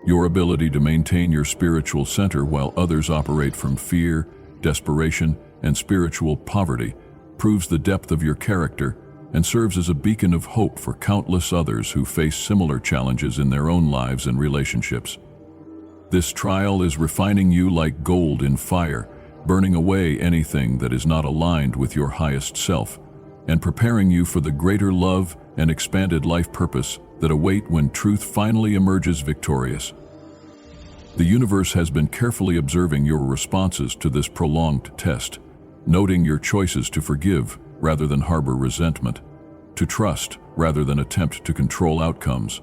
Your ability to maintain your spiritual center while others operate from fear, desperation, and spiritual poverty proves the depth of your character and serves as a beacon of hope for countless others who face similar challenges in their own lives and relationships. This trial is refining you like gold in fire, burning away anything that is not aligned with your highest self, and preparing you for the greater love and expanded life purpose that await when truth finally emerges victorious. The universe has been carefully observing your responses to this prolonged test, noting your choices to forgive rather than harbor resentment, to trust rather than attempt to control outcomes,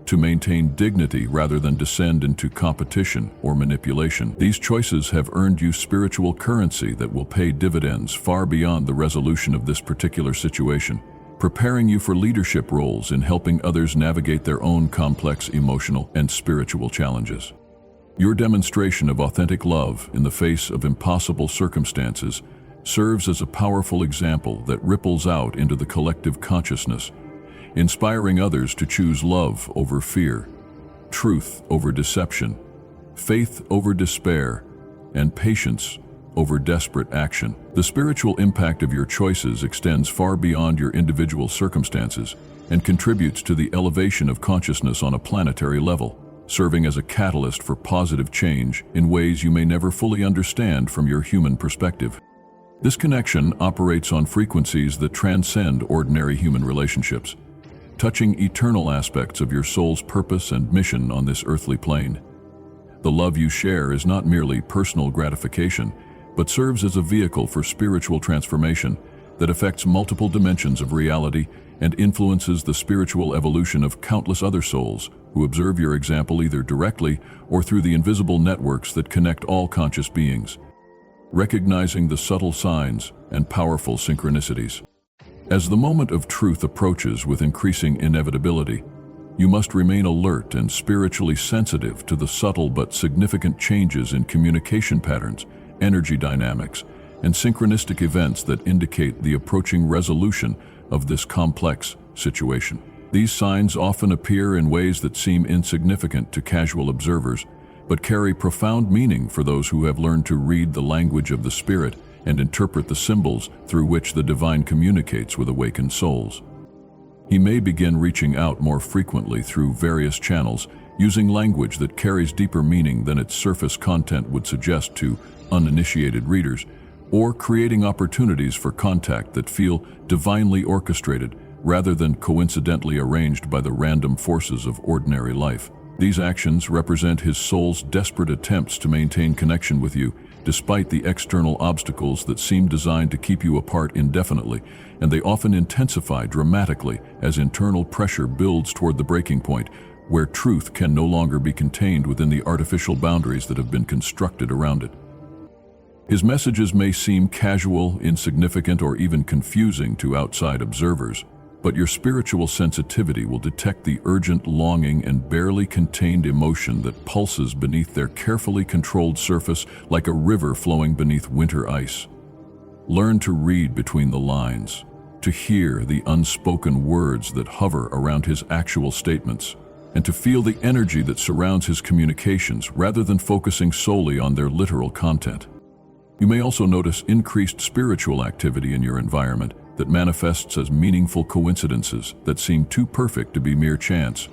to maintain dignity rather than descend into competition or manipulation. These choices have earned you spiritual currency that will pay dividends far beyond the resolution of this particular situation, preparing you for leadership roles in helping others navigate their own complex emotional and spiritual challenges. Your demonstration of authentic love in the face of impossible circumstances serves as a powerful example that ripples out into the collective consciousness, inspiring others to choose love over fear, truth over deception, faith over despair, and patience over desperate action. The spiritual impact of your choices extends far beyond your individual circumstances and contributes to the elevation of consciousness on a planetary level, serving as a catalyst for positive change in ways you may never fully understand from your human perspective. This connection operates on frequencies that transcend ordinary human relationships, touching eternal aspects of your soul's purpose and mission on this earthly plane. The love you share is not merely personal gratification, but serves as a vehicle for spiritual transformation that affects multiple dimensions of reality and influences the spiritual evolution of countless other souls who observe your example either directly or through the invisible networks that connect all conscious beings. Recognizing the subtle signs and powerful synchronicities. As the moment of truth approaches with increasing inevitability, you must remain alert and spiritually sensitive to the subtle but significant changes in communication patterns, energy dynamics, and synchronistic events that indicate the approaching resolution of this complex situation. These signs often appear in ways that seem insignificant to casual observers, but carry profound meaning for those who have learned to read the language of the Spirit and interpret the symbols through which the divine communicates with awakened souls. He may begin reaching out more frequently through various channels, using language that carries deeper meaning than its surface content would suggest to uninitiated readers, or creating opportunities for contact that feel divinely orchestrated rather than coincidentally arranged by the random forces of ordinary life. These actions represent his soul's desperate attempts to maintain connection with you, despite the external obstacles that seem designed to keep you apart indefinitely, and they often intensify dramatically as internal pressure builds toward the breaking point, where truth can no longer be contained within the artificial boundaries that have been constructed around it. His messages may seem casual, insignificant, or even confusing to outside observers, but your spiritual sensitivity will detect the urgent longing and barely contained emotion that pulses beneath their carefully controlled surface like a river flowing beneath winter ice. Learn to read between the lines, to hear the unspoken words that hover around his actual statements, and to feel the energy that surrounds his communications rather than focusing solely on their literal content. You may also notice increased spiritual activity in your environment that manifests as meaningful coincidences that seem too perfect to be mere chance.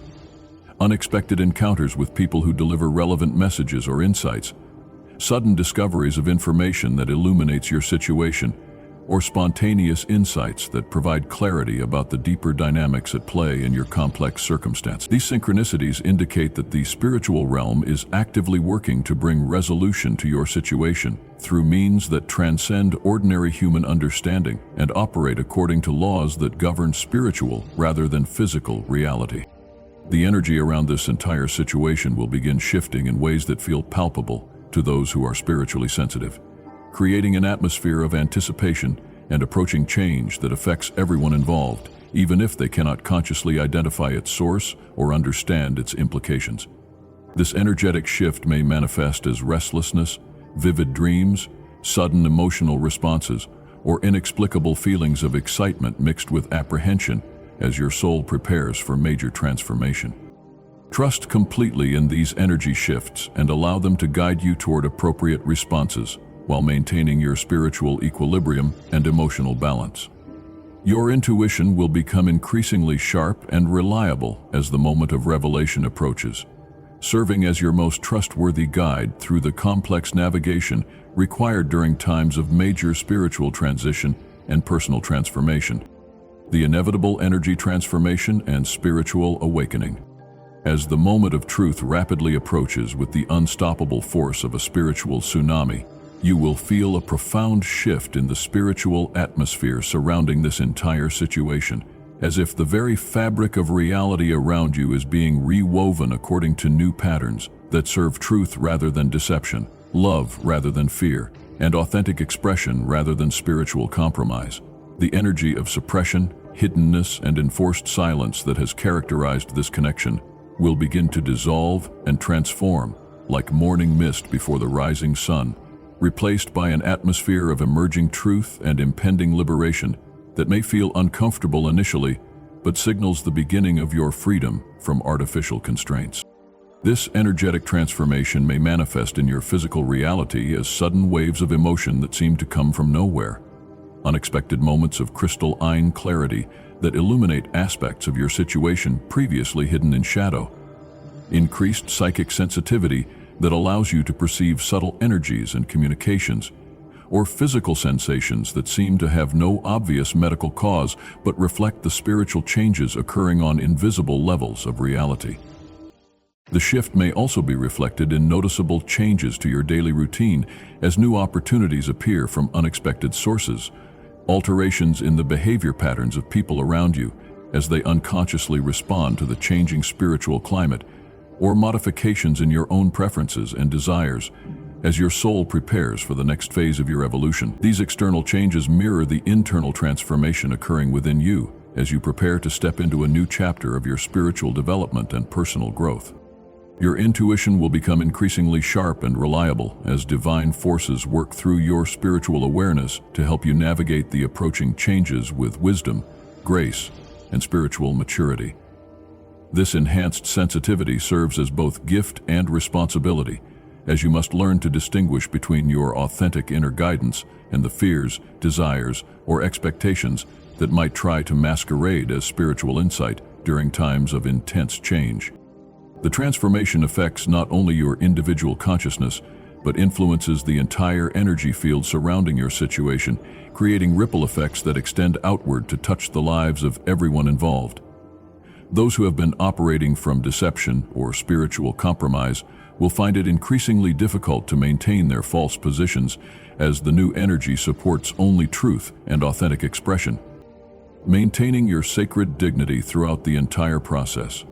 Unexpected encounters with people who deliver relevant messages or insights, sudden discoveries of information that illuminates your situation, or spontaneous insights that provide clarity about the deeper dynamics at play in your complex circumstance. These synchronicities indicate that the spiritual realm is actively working to bring resolution to your situation through means that transcend ordinary human understanding and operate according to laws that govern spiritual rather than physical reality. The energy around this entire situation will begin shifting in ways that feel palpable to those who are spiritually sensitive, creating an atmosphere of anticipation and approaching change that affects everyone involved, even if they cannot consciously identify its source or understand its implications. This energetic shift may manifest as restlessness, vivid dreams, sudden emotional responses, or inexplicable feelings of excitement mixed with apprehension as your soul prepares for major transformation. Trust completely in these energy shifts and allow them to guide you toward appropriate responses while maintaining your spiritual equilibrium and emotional balance. Your intuition will become increasingly sharp and reliable as the moment of revelation approaches, serving as your most trustworthy guide through the complex navigation required during times of major spiritual transition and personal transformation, the inevitable energy transformation and spiritual awakening. As the moment of truth rapidly approaches with the unstoppable force of a spiritual tsunami, you will feel a profound shift in the spiritual atmosphere surrounding this entire situation, as if the very fabric of reality around you is being rewoven according to new patterns that serve truth rather than deception, love rather than fear, and authentic expression rather than spiritual compromise. The energy of suppression, hiddenness, and enforced silence that has characterized this connection will begin to dissolve and transform like morning mist before the rising sun, replaced by an atmosphere of emerging truth and impending liberation that may feel uncomfortable initially, but signals the beginning of your freedom from artificial constraints. This energetic transformation may manifest in your physical reality as sudden waves of emotion that seem to come from nowhere, unexpected moments of crystalline clarity that illuminate aspects of your situation previously hidden in shadow, increased psychic sensitivity that allows you to perceive subtle energies and communications, or physical sensations that seem to have no obvious medical cause but reflect the spiritual changes occurring on invisible levels of reality. The shift may also be reflected in noticeable changes to your daily routine as new opportunities appear from unexpected sources, alterations in the behavior patterns of people around you as they unconsciously respond to the changing spiritual climate, or modifications in your own preferences and desires as your soul prepares for the next phase of your evolution. These external changes mirror the internal transformation occurring within you as you prepare to step into a new chapter of your spiritual development and personal growth. Your intuition will become increasingly sharp and reliable as divine forces work through your spiritual awareness to help you navigate the approaching changes with wisdom, grace, and spiritual maturity. This enhanced sensitivity serves as both gift and responsibility, as you must learn to distinguish between your authentic inner guidance and the fears, desires, or expectations that might try to masquerade as spiritual insight during times of intense change. The transformation affects not only your individual consciousness, but influences the entire energy field surrounding your situation, creating ripple effects that extend outward to touch the lives of everyone involved. Those who have been operating from deception or spiritual compromise will find it increasingly difficult to maintain their false positions as the new energy supports only truth and authentic expression. Maintaining your sacred dignity throughout the entire process.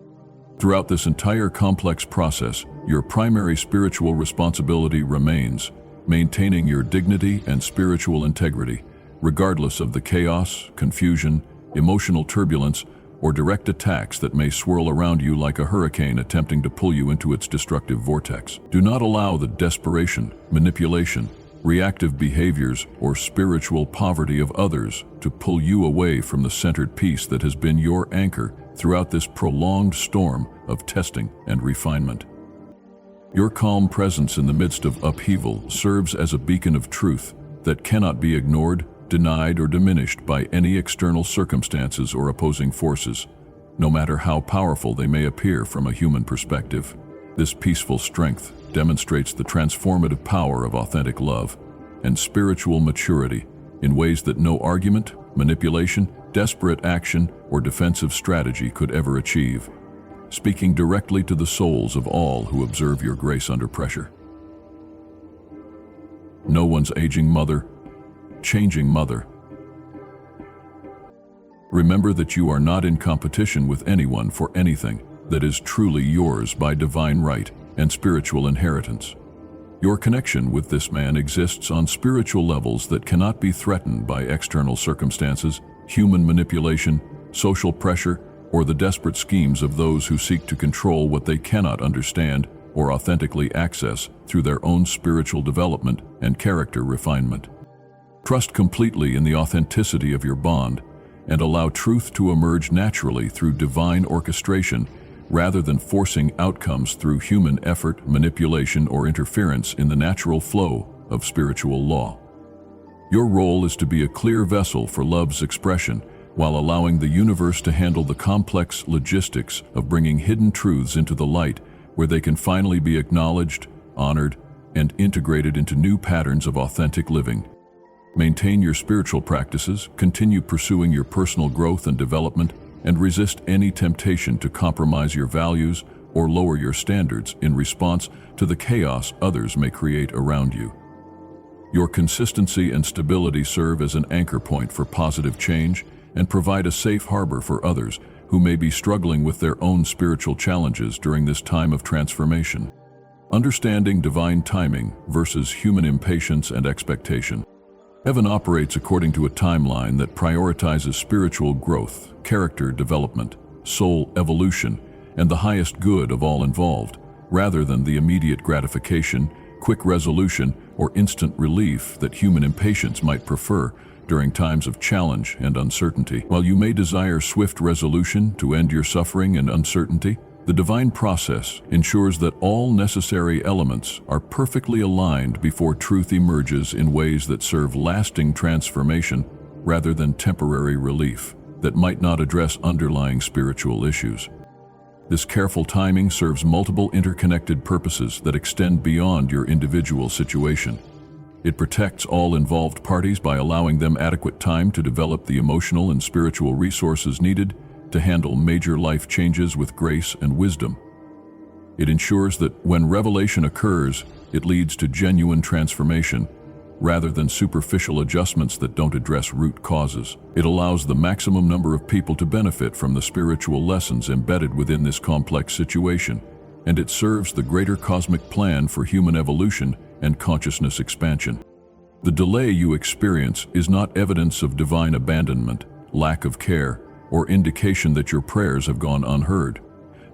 Throughout this entire complex process, your primary spiritual responsibility remains maintaining your dignity and spiritual integrity, regardless of the chaos, confusion, emotional turbulence, or direct attacks that may swirl around you like a hurricane attempting to pull you into its destructive vortex. Do not allow the desperation, manipulation, reactive behaviors, or spiritual poverty of others to pull you away from the centered peace that has been your anchor throughout this prolonged storm of testing and refinement. Your calm presence in the midst of upheaval serves as a beacon of truth that cannot be ignored, denied, or diminished by any external circumstances or opposing forces, no matter how powerful they may appear from a human perspective. This peaceful strength demonstrates the transformative power of authentic love and spiritual maturity in ways that no argument, manipulation, desperate action, or defensive strategy could ever achieve, speaking directly to the souls of all who observe your grace under pressure. No one's aging mother, changing mother. Remember that you are not in competition with anyone for anything that is truly yours by divine right and spiritual inheritance. Your connection with this man exists on spiritual levels that cannot be threatened by external circumstances, human manipulation, social pressure, or the desperate schemes of those who seek to control what they cannot understand or authentically access through their own spiritual development and character refinement. Trust completely in the authenticity of your bond and allow truth to emerge naturally through divine orchestration rather than forcing outcomes through human effort, manipulation, or interference in the natural flow of spiritual law. Your role is to be a clear vessel for love's expression while allowing the universe to handle the complex logistics of bringing hidden truths into the light where they can finally be acknowledged, honored, and integrated into new patterns of authentic living. Maintain your spiritual practices, continue pursuing your personal growth and development, and resist any temptation to compromise your values or lower your standards in response to the chaos others may create around you. Your consistency and stability serve as an anchor point for positive change and provide a safe harbor for others who may be struggling with their own spiritual challenges during this time of transformation. Understanding divine timing versus human impatience and expectation. Heaven operates according to a timeline that prioritizes spiritual growth, character development, soul evolution, and the highest good of all involved, rather than the immediate gratification, quick resolution, or instant relief that human impatience might prefer during times of challenge and uncertainty. While you may desire swift resolution to end your suffering and uncertainty, the divine process ensures that all necessary elements are perfectly aligned before truth emerges in ways that serve lasting transformation rather than temporary relief that might not address underlying spiritual issues. This careful timing serves multiple interconnected purposes that extend beyond your individual situation. It protects all involved parties by allowing them adequate time to develop the emotional and spiritual resources needed to handle major life changes with grace and wisdom. It ensures that when revelation occurs, it leads to genuine transformation, rather than superficial adjustments that don't address root causes. It allows the maximum number of people to benefit from the spiritual lessons embedded within this complex situation, and it serves the greater cosmic plan for human evolution and consciousness expansion. The delay you experience is not evidence of divine abandonment, lack of care, or indication that your prayers have gone unheard,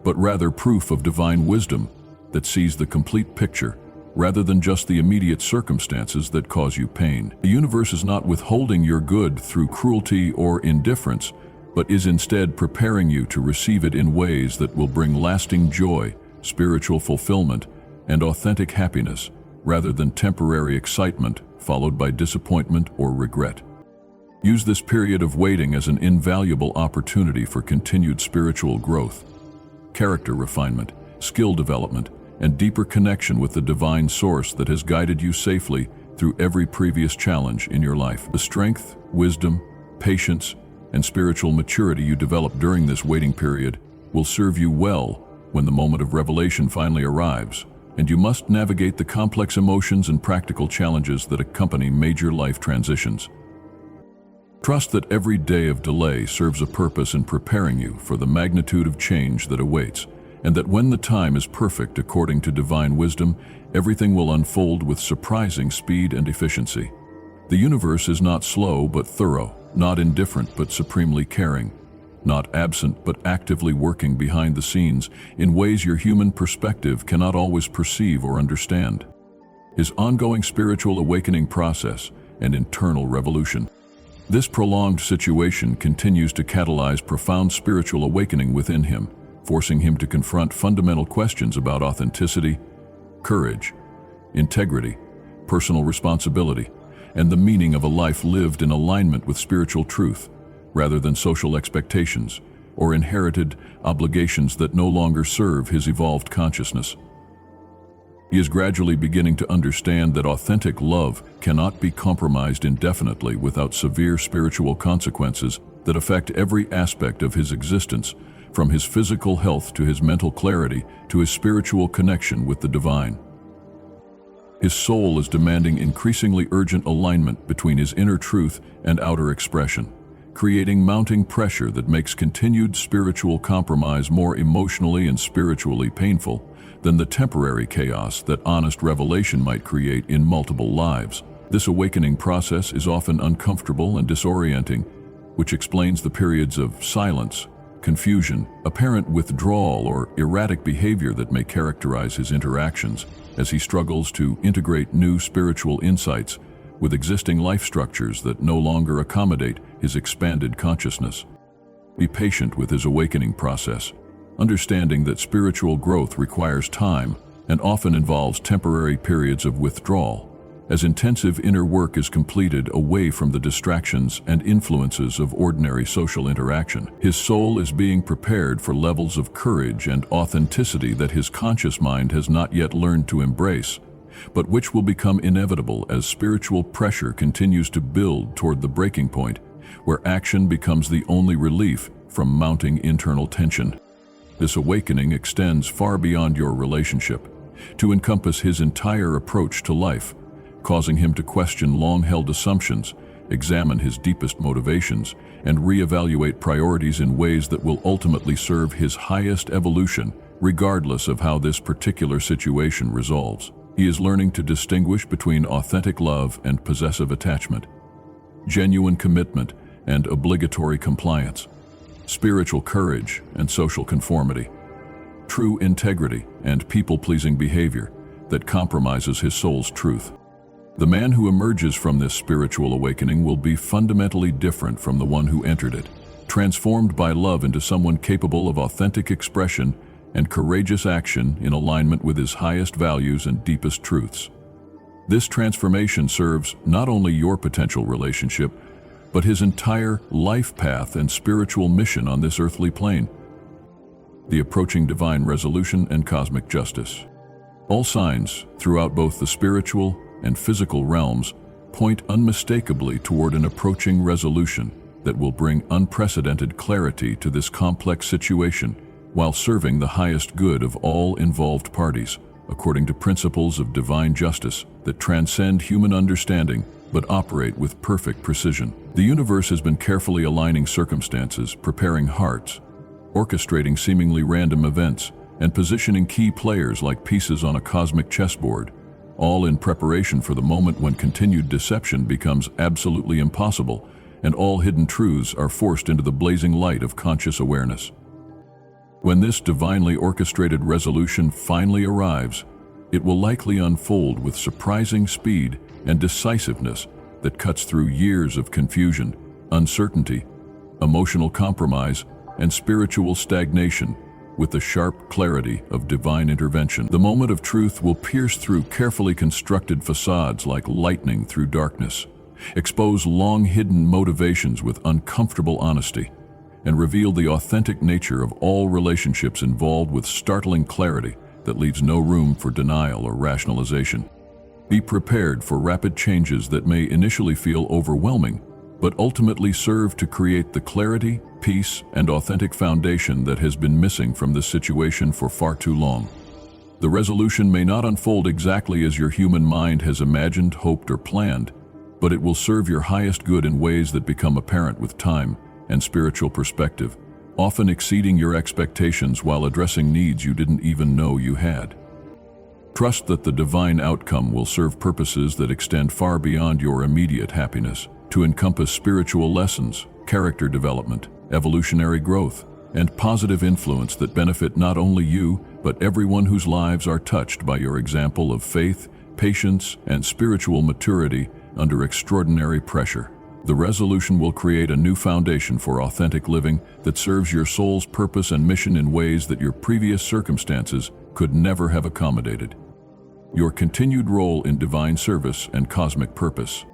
but rather proof of divine wisdom that sees the complete picture rather than just the immediate circumstances that cause you pain. The universe is not withholding your good through cruelty or indifference, but is instead preparing you to receive it in ways that will bring lasting joy, spiritual fulfillment, and authentic happiness, rather than temporary excitement followed by disappointment or regret. Use this period of waiting as an invaluable opportunity for continued spiritual growth, character refinement, skill development, and deeper connection with the divine source that has guided you safely through every previous challenge in your life. The strength, wisdom, patience, and spiritual maturity you develop during this waiting period will serve you well when the moment of revelation finally arrives, and you must navigate the complex emotions and practical challenges that accompany major life transitions. Trust that every day of delay serves a purpose in preparing you for the magnitude of change that awaits, and that when the time is perfect according to divine wisdom, everything will unfold with surprising speed and efficiency. The universe is not slow but thorough, not indifferent but supremely caring, not absent but actively working behind the scenes in ways your human perspective cannot always perceive or understand. His ongoing spiritual awakening process and internal revolution. This prolonged situation continues to catalyze profound spiritual awakening within him, forcing him to confront fundamental questions about authenticity, courage, integrity, personal responsibility, and the meaning of a life lived in alignment with spiritual truth, rather than social expectations or inherited obligations that no longer serve his evolved consciousness. He is gradually beginning to understand that authentic love cannot be compromised indefinitely without severe spiritual consequences that affect every aspect of his existence, from his physical health to his mental clarity to his spiritual connection with the divine. His soul is demanding increasingly urgent alignment between his inner truth and outer expression, creating mounting pressure that makes continued spiritual compromise more emotionally and spiritually painful than the temporary chaos that honest revelation might create in multiple lives. This awakening process is often uncomfortable and disorienting, which explains the periods of silence, confusion, apparent withdrawal, or erratic behavior that may characterize his interactions as he struggles to integrate new spiritual insights with existing life structures that no longer accommodate his expanded consciousness. Be patient with his awakening process, understanding that spiritual growth requires time and often involves temporary periods of withdrawal, as intensive inner work is completed away from the distractions and influences of ordinary social interaction. His soul is being prepared for levels of courage and authenticity that his conscious mind has not yet learned to embrace, but which will become inevitable as spiritual pressure continues to build toward the breaking point, where action becomes the only relief from mounting internal tension. This awakening extends far beyond your relationship, to encompass his entire approach to life, causing him to question long-held assumptions examine his deepest motivations, and reevaluate priorities in ways that will ultimately serve his highest evolution, regardless of how this particular situation resolves. He is learning to distinguish between authentic love and possessive attachment, genuine commitment and obligatory compliance, spiritual courage and social conformity, true integrity and people-pleasing behavior that compromises his soul's truth. The man who emerges from this spiritual awakening will be fundamentally different from the one who entered it, transformed by love into someone capable of authentic expression and courageous action in alignment with his highest values and deepest truths. This transformation serves not only your potential relationship, but his entire life path and spiritual mission on this earthly plane. The approaching divine resolution and cosmic justice. All signs, throughout both the spiritual and physical realms, point unmistakably toward an approaching resolution that will bring unprecedented clarity to this complex situation while serving the highest good of all involved parties, according to principles of divine justice that transcend human understanding but operate with perfect precision. The universe has been carefully aligning circumstances, preparing hearts, orchestrating seemingly random events, and positioning key players like pieces on a cosmic chessboard, all in preparation for the moment when continued deception becomes absolutely impossible and all hidden truths are forced into the blazing light of conscious awareness. When this divinely orchestrated resolution finally arrives, it will likely unfold with surprising speed and decisiveness that cuts through years of confusion, uncertainty, emotional compromise, and spiritual stagnation with the sharp clarity of divine intervention. The moment of truth will pierce through carefully constructed facades like lightning through darkness, expose long-hidden motivations with uncomfortable honesty, and reveal the authentic nature of all relationships involved with startling clarity that leaves no room for denial or rationalization. Be prepared for rapid changes that may initially feel overwhelming, but ultimately serve to create the clarity, peace, and authentic foundation that has been missing from this situation for far too long. The resolution may not unfold exactly as your human mind has imagined, hoped, or planned, but it will serve your highest good in ways that become apparent with time and spiritual perspective, often exceeding your expectations while addressing needs you didn't even know you had. Trust that the divine outcome will serve purposes that extend far beyond your immediate happiness, to encompass spiritual lessons, character development, evolutionary growth, and positive influence that benefit not only you, but everyone whose lives are touched by your example of faith, patience, and spiritual maturity under extraordinary pressure. The resolution will create a new foundation for authentic living that serves your soul's purpose and mission in ways that your previous circumstances could never have accommodated. Your continued role in divine service and cosmic purpose.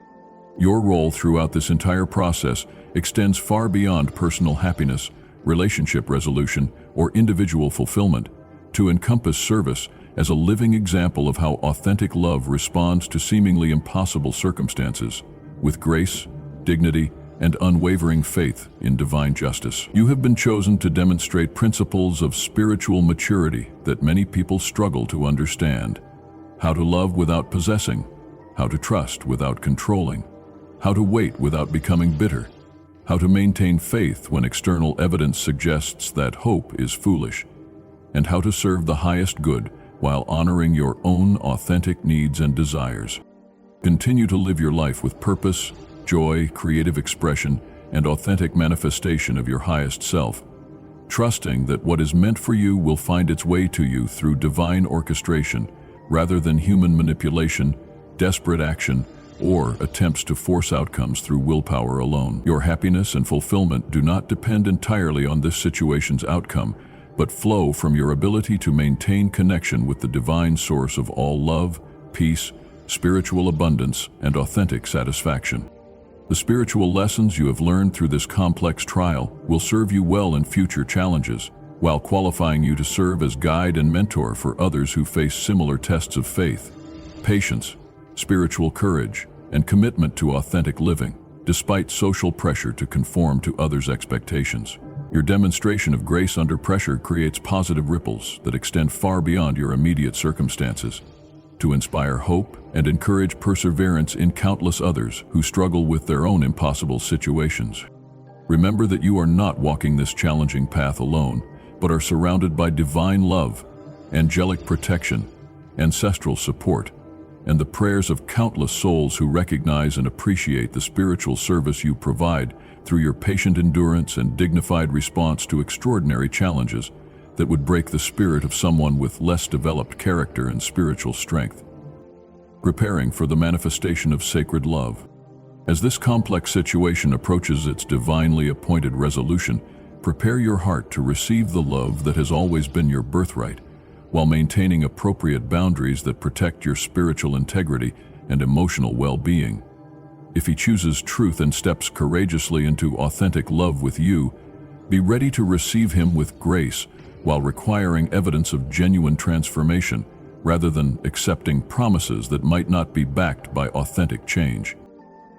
Your role throughout this entire process extends far beyond personal happiness, relationship resolution, or individual fulfillment, to encompass service as a living example of how authentic love responds to seemingly impossible circumstances, with grace, dignity, and unwavering faith in divine justice. You have been chosen to demonstrate principles of spiritual maturity that many people struggle to understand. How to love without possessing, how to trust without controlling, how to wait without becoming bitter, how to maintain faith when external evidence suggests that hope is foolish, and how to serve the highest good while honoring your own authentic needs and desires. Continue to live your life with purpose, joy, creative expression, and authentic manifestation of your highest self, trusting that what is meant for you will find its way to you through divine orchestration rather than human manipulation, desperate action, or attempts to force outcomes through willpower alone. Your happiness and fulfillment do not depend entirely on this situation's outcome, but flow from your ability to maintain connection with the divine source of all love, peace, spiritual abundance, and authentic satisfaction. The spiritual lessons you have learned through this complex trial will serve you well in future challenges, while qualifying you to serve as guide and mentor for others who face similar tests of faith, patience, spiritual courage, and commitment to authentic living, despite social pressure to conform to others' expectations. Your demonstration of grace under pressure creates positive ripples that extend far beyond your immediate circumstances, to inspire hope and encourage perseverance in countless others who struggle with their own impossible situations. Remember that you are not walking this challenging path alone, but are surrounded by divine love, angelic protection, ancestral support, and the prayers of countless souls who recognize and appreciate the spiritual service you provide through your patient endurance and dignified response to extraordinary challenges that would break the spirit of someone with less developed character and spiritual strength. Preparing for the manifestation of sacred love. As this complex situation approaches its divinely appointed resolution, prepare your heart to receive the love that has always been your birthright, while maintaining appropriate boundaries that protect your spiritual integrity and emotional well-being. If he chooses truth and steps courageously into authentic love with you, be ready to receive him with grace while requiring evidence of genuine transformation rather than accepting promises that might not be backed by authentic change.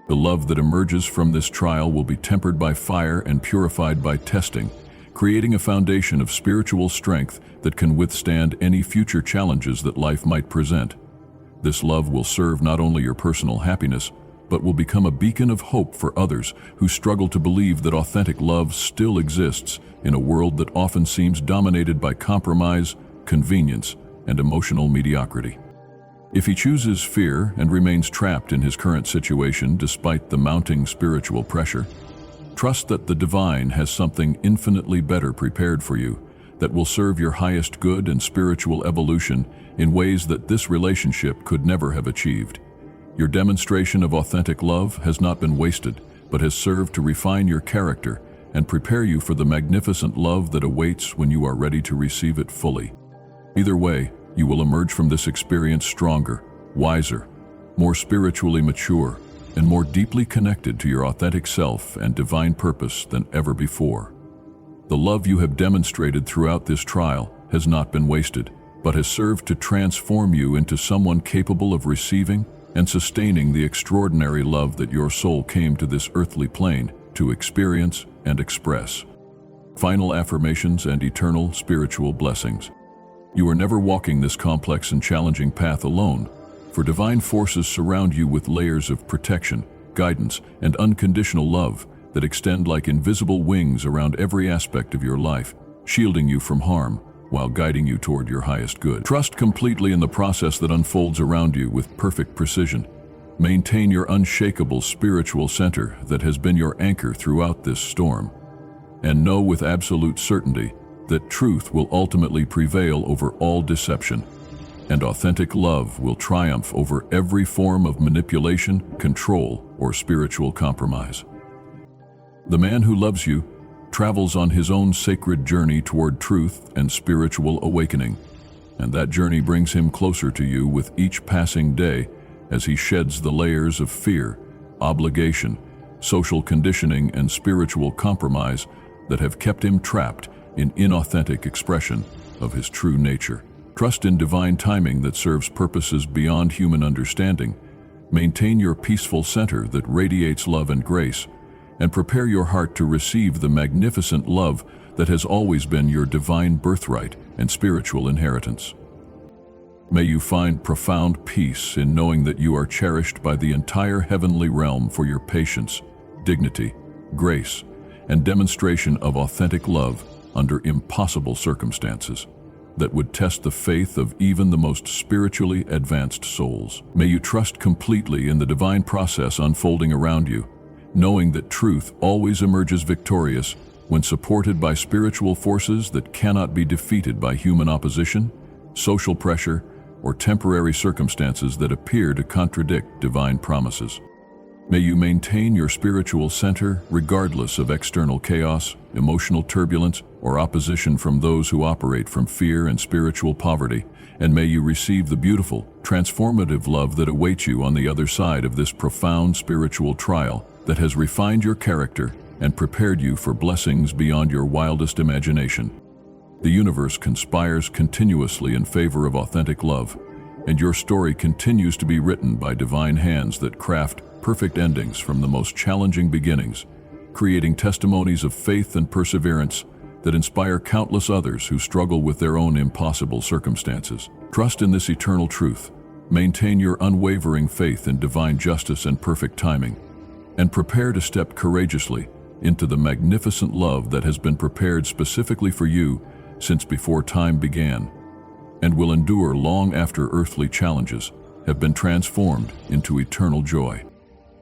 The love that emerges from this trial will be tempered by fire and purified by testing, creating a foundation of spiritual strength that can withstand any future challenges that life might present. This love will serve not only your personal happiness, but will become a beacon of hope for others who struggle to believe that authentic love still exists in a world that often seems dominated by compromise, convenience, and emotional mediocrity. If he chooses fear and remains trapped in his current situation despite the mounting spiritual pressure, trust that the divine has something infinitely better prepared for you that will serve your highest good and spiritual evolution in ways that this relationship could never have achieved. Your demonstration of authentic love has not been wasted, but has served to refine your character and prepare you for the magnificent love that awaits when you are ready to receive it fully. Either way, you will emerge from this experience stronger, wiser, more spiritually mature, and more deeply connected to your authentic self and divine purpose than ever before. The love you have demonstrated throughout this trial has not been wasted, but has served to transform you into someone capable of receiving and sustaining the extraordinary love that your soul came to this earthly plane to experience and express. Final affirmations and eternal spiritual blessings. You are never walking this complex and challenging path alone, for divine forces surround you with layers of protection, guidance, and unconditional love that extend like invisible wings around every aspect of your life, shielding you from harm while guiding you toward your highest good. Trust completely in the process that unfolds around you with perfect precision. Maintain your unshakable spiritual center that has been your anchor throughout this storm, and know with absolute certainty that truth will ultimately prevail over all deception, and authentic love will triumph over every form of manipulation, control, or spiritual compromise. The man who loves you travels on his own sacred journey toward truth and spiritual awakening, and that journey brings him closer to you with each passing day as he sheds the layers of fear, obligation, social conditioning, and spiritual compromise that have kept him trapped in inauthentic expression of his true nature. Trust in divine timing that serves purposes beyond human understanding. Maintain your peaceful center that radiates love and grace, and prepare your heart to receive the magnificent love that has always been your divine birthright and spiritual inheritance. May you find profound peace in knowing that you are cherished by the entire heavenly realm for your patience, dignity, grace, and demonstration of authentic love under impossible circumstances that would test the faith of even the most spiritually advanced souls. May you trust completely in the divine process unfolding around you, knowing that truth always emerges victorious when supported by spiritual forces that cannot be defeated by human opposition, social pressure, or temporary circumstances that appear to contradict divine promises. May you maintain your spiritual center regardless of external chaos, emotional turbulence, or opposition from those who operate from fear and spiritual poverty, and may you receive the beautiful, transformative love that awaits you on the other side of this profound spiritual trial that has refined your character and prepared you for blessings beyond your wildest imagination. The universe conspires continuously in favor of authentic love, and your story continues to be written by divine hands that craft perfect endings from the most challenging beginnings, creating testimonies of faith and perseverance that inspire countless others who struggle with their own impossible circumstances. Trust in this eternal truth, Maintain your unwavering faith in divine justice and perfect timing, and prepare to step courageously into the magnificent love that has been prepared specifically for you since before time began, and will endure long after earthly challenges have been transformed into eternal joy.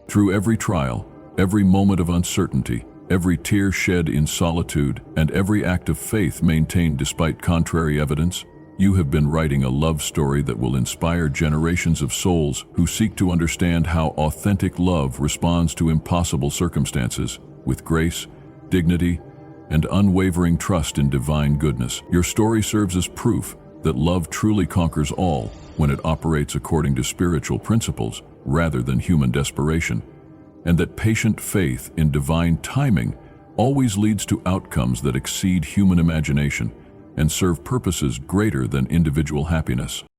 Through every trial, every moment of uncertainty, every tear shed in solitude, and every act of faith maintained despite contrary evidence, you have been writing a love story that will inspire generations of souls who seek to understand how authentic love responds to impossible circumstances with grace, dignity, and unwavering trust in divine goodness. Your story serves as proof that love truly conquers all when it operates according to spiritual principles rather than human desperation, and that patient faith in divine timing always leads to outcomes that exceed human imagination and serve purposes greater than individual happiness.